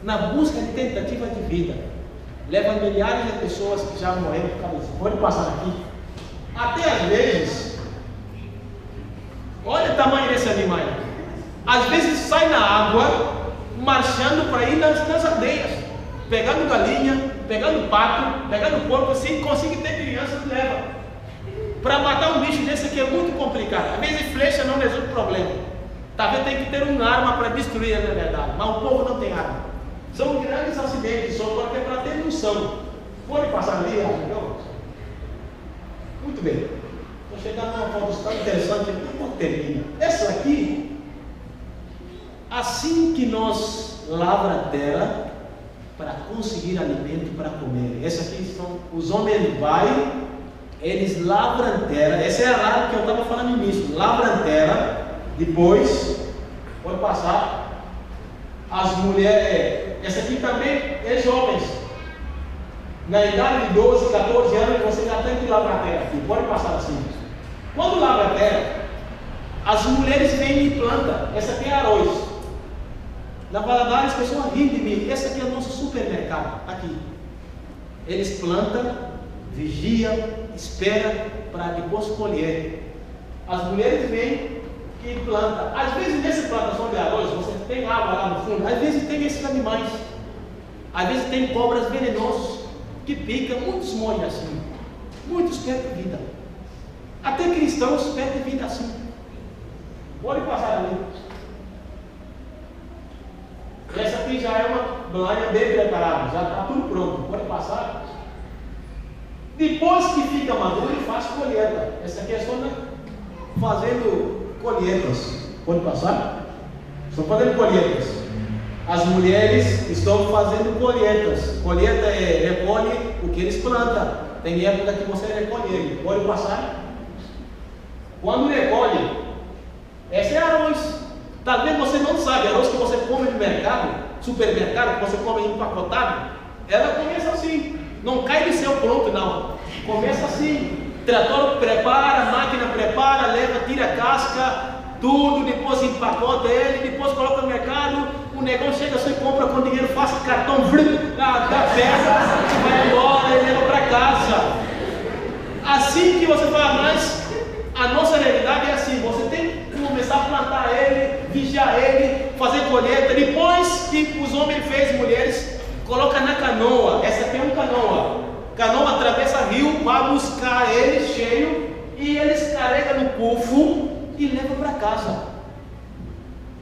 na busca de tentativa de vida. Leva milhares de pessoas que já morreram por causa disso. Pode passar aqui. Até às vezes, olha o tamanho desse animal. Às vezes sai na água, marchando para ir nas aldeias, pegando galinha, pegando pato, pegando porco, assim, consegue ter crianças, leva. Para matar um bicho desse aqui é muito complicado. Às vezes flecha não resolve o problema. Talvez tem que ter uma arma para destruir, na verdade. Mas o povo não tem arma. São grandes acidentes, só porque é para ter noção. Pode passar ali, então? Muito bem. Vou chegar numa foto tão interessante aqui, como termina. Essa aqui, assim que nós lavramos a terra para conseguir alimento para comer. Essa aqui são os homens eles lavram a terra. Essa é a área que eu estava falando no início. Lavram a terra, depois, pode passar. As mulheres, essa aqui também é jovens. Na idade de 12, 14 anos, você já tem que lavrar a terra. Pode passar assim. Quando lavra a terra, as mulheres vêm e plantam. Essa aqui é arroz. Na Valadares, as pessoas riem de mim. Esse aqui é o nosso supermercado. Aqui. Eles plantam, vigiam, esperam para depois colher. As mulheres vêm e plantam. Às vezes, nessa plantação de arroz, você tem água lá no fundo. Às vezes, tem esses animais. Às vezes, tem cobras venenosas que picam. Muitos morrem assim. Muitos perdem vida. Até cristãos perdem vida assim. Pode passar ali. Essa aqui já é uma área bem preparada, já está tudo pronto. Pode passar. Depois que fica maduro, ele faz colheita. Essa aqui é só fazendo colheitas. Pode passar? Estão fazendo colheitas. As mulheres estão fazendo colheitas. Colheita recolhe o que eles plantam. Tem época que você recolhe ele. Pode passar? Quando recolhe, essa é arroz. Talvez você não sabe, arroz que você come no mercado, supermercado, que você come empacotado, ela começa assim. Não cai do céu pronto, não. Começa assim. Trator prepara, máquina prepara, leva, tira a casca, tudo, depois empacota ele, depois coloca no mercado, o negócio chega só e compra com dinheiro fácil, cartão, dá peça, você vai embora e leva para casa. Assim que você fala, mas a nossa realidade é assim, você tem que começar a plantar ele, vigiar ele, fazer colheita, depois que os homens fez mulheres, coloca na canoa, essa aqui é uma canoa atravessa rio, vai buscar ele cheio, e eles carregam no pufo e levam para casa.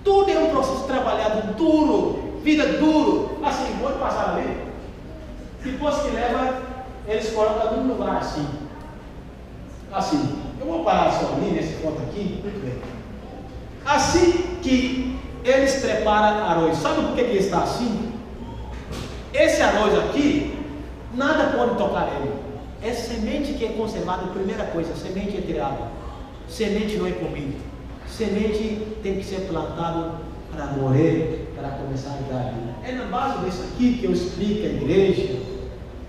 Tudo é um processo trabalhado duro, vida duro, assim, pode passar ali, depois que leva, eles colocam num lugar assim, eu vou parar só ali, nesse ponto aqui, muito bem, assim que eles preparam arroz, sabe por que ele está assim? Esse arroz aqui, nada pode tocar ele, é semente que é conservada, primeira coisa, semente é tirada, semente não é comida, semente tem que ser plantado para morrer, para começar a dar vida. É na base disso aqui que eu explico à igreja,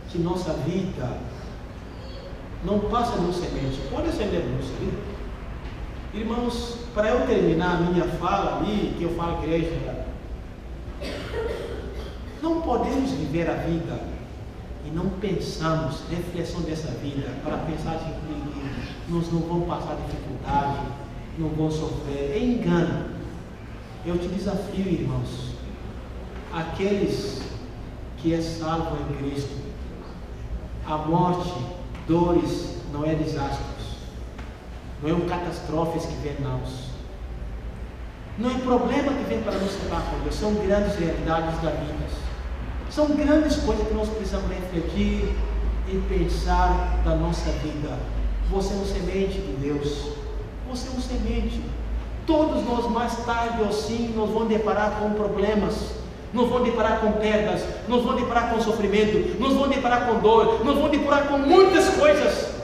que nossa vida não passa de uma semente, pode acender luz ali. Irmãos, para eu terminar a minha fala ali, que eu falo à igreja, não podemos viver a vida e não pensamos, reflexão dessa vida, para pensar que nós não vamos passar dificuldade, não vamos sofrer, é engano. Eu te desafio, irmãos, aqueles que é salvo em Cristo, a morte, dores, não é desastres, não é um catástrofes que vem não é problema que vem para nos separar com Deus, são grandes realidades da vida. São grandes coisas que nós precisamos refletir e pensar da nossa vida. Você é um semente de Deus. Você é um semente. Todos nós, mais tarde ou sim, nos vamos deparar com problemas, nos vamos deparar com perdas, nos vamos deparar com sofrimento, nos vamos deparar com dor, nos vamos deparar com muitas coisas.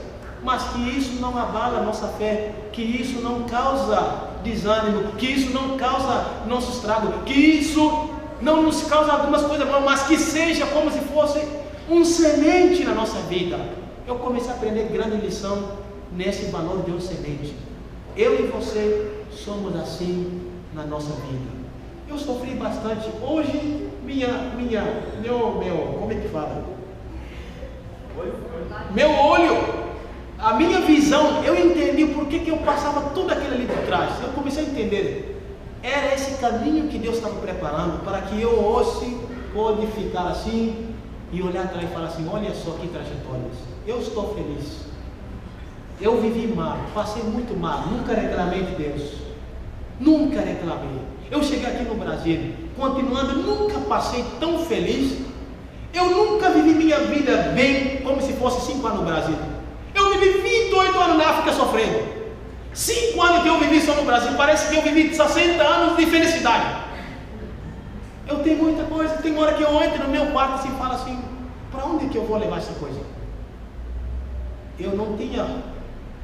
Mas que isso não abala a nossa fé, que isso não causa desânimo, que isso não causa nosso estrago, que isso não nos causa algumas coisas, mas que seja como se fosse um semente na nossa vida. Eu comecei a aprender grande lição nesse valor de uma semente. Eu e você somos assim na nossa vida. Eu sofri bastante. Hoje, como é que fala? Meu olho, a minha visão, eu entendi por que eu passava tudo aquilo ali por trás. Eu comecei a entender. Era esse caminho que Deus estava preparando para que eu hoje pôde ficar assim e olhar atrás e falar assim, olha só que trajetórias. Eu estou feliz. Eu vivi mal, passei muito mal, nunca reclamei de Deus. Nunca reclamei. Eu cheguei aqui no Brasil, continuando, nunca passei tão feliz. Eu nunca vivi minha vida bem como se fosse 5 anos no Brasil. Eu vivi 28 anos na África sofrendo. 5 anos que eu vivi só no Brasil, parece que eu vivi 60 anos de felicidade. Eu tenho muita coisa, tem hora que eu entro no meu quarto e falo assim, para onde que eu vou levar essa coisa? Eu não tinha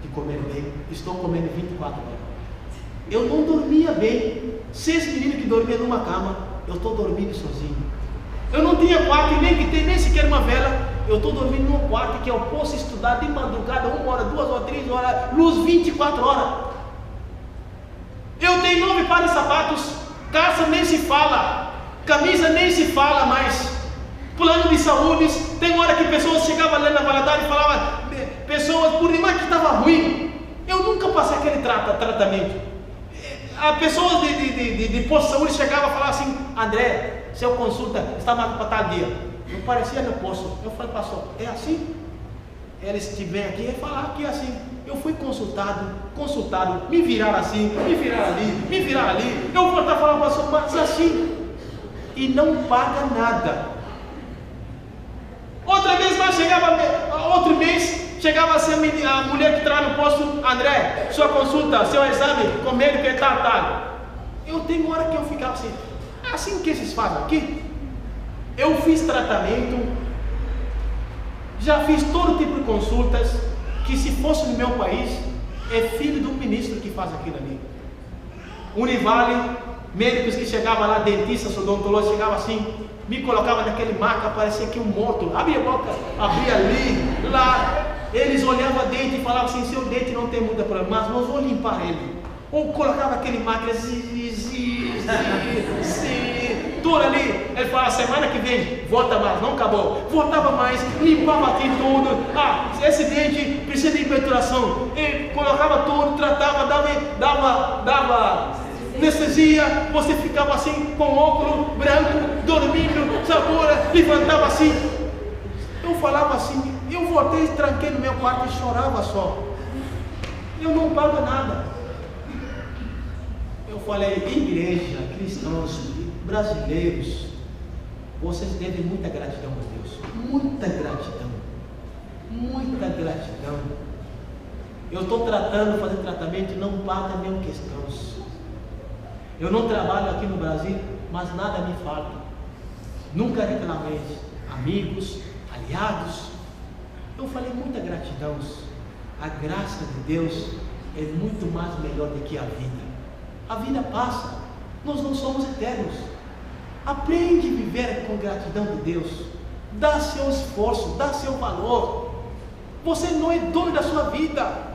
de comer bem, estou comendo 24 horas. Eu não dormia bem, 6 meninos que dormiam numa cama, eu estou dormindo sozinho. Eu não tinha quarto, nem sequer uma vela, eu estou dormindo num quarto que eu posso estudar de madrugada, 1 hora, 2 horas, 3 horas, luz 24 horas. Eu tenho 9 pares de sapatos, calça nem se fala, camisa nem se fala mais, plano de saúde. Tem hora que pessoas chegavam ali na Valadares e falavam, pessoas por demais que estava ruim. Eu nunca passei aquele tratamento. As pessoas de posto de saúde chegavam e falavam assim, André, seu consulta está marcado para tal dia. Eu parecia no posto. Eu falei, pastor, é assim? Eles te vêm aqui e falar que é assim. Eu fui consultado, me viraram assim, me viraram ali. Eu vou estar falando, pastor, mas assim. E não paga nada. Outra vez mais chegava, outro mês, chegava assim a mulher que trabalha no posto, André, sua consulta, seu exame, com médico e tal. Eu tenho hora que eu ficava assim que vocês fazem aqui? Eu fiz tratamento, já fiz todo tipo de consultas, que se fosse no meu país, é filho do ministro que faz aquilo ali. Univale, médicos que chegavam lá, dentistas, odontólogos, chegavam assim, me colocavam naquele maca, parecia que um morto, abria a boca, abria ali, lá, Eles olhavam dente e falavam assim: seu dente não tem muito problema, mas nós vamos limpar ele. Ou colocava aquele máquina, tudo ali. Ele falava: semana que vem, volta mais, não acabou. Voltava mais, limpava aqui tudo. Ah, esse dente precisa de peturação. Ele colocava tudo, tratava, dava anestesia. Você ficava assim, com óculos branco, dormindo, sabora, levantava assim. Eu falava assim, eu voltei, tranquei no meu quarto e chorava só. Eu não pago nada. Eu falei: igreja, cristãos, brasileiros, vocês devem muita gratidão a Deus. Muita gratidão. Muita gratidão. Eu estou fazendo tratamento e não paga nenhum questão. Eu não trabalho aqui no Brasil, mas nada me falta. Nunca reclamei. Amigos, aliados. Eu falei: muita gratidão. A graça de Deus é muito mais melhor do que a vida. A vida passa, nós não somos eternos. Aprende a viver com gratidão de Deus. Dá seu esforço, dá seu valor. Você não é dono da sua vida.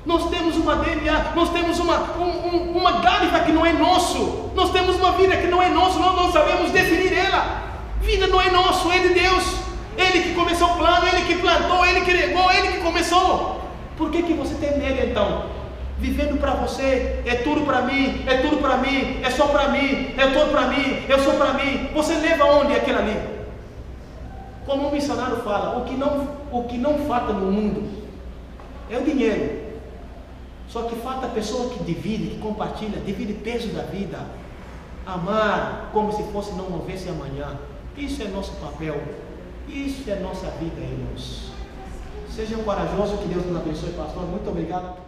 Nós temos uma DNA, nós temos uma dádiva que não é nosso. Nós temos uma vida que não é nossa, nós não sabemos definir ela. Vida não é nosso, é de Deus. Ele que começou o plano, Ele que plantou, Ele que regou, Ele que começou. Por que você tem medo então? Vivendo para você, é tudo para mim, é tudo para mim, é só para mim, é tudo para mim, eu sou para mim. Você leva onde aquilo ali? Como um missionário fala, o que não falta no mundo é o dinheiro. Só que falta a pessoa que divide, que compartilha, divide peso da vida. Amar como se fosse não houvesse amanhã. Isso é nosso papel. Isso é nossa vida, irmãos. Sejam corajosos, que Deus nos abençoe, pastor. Muito obrigado.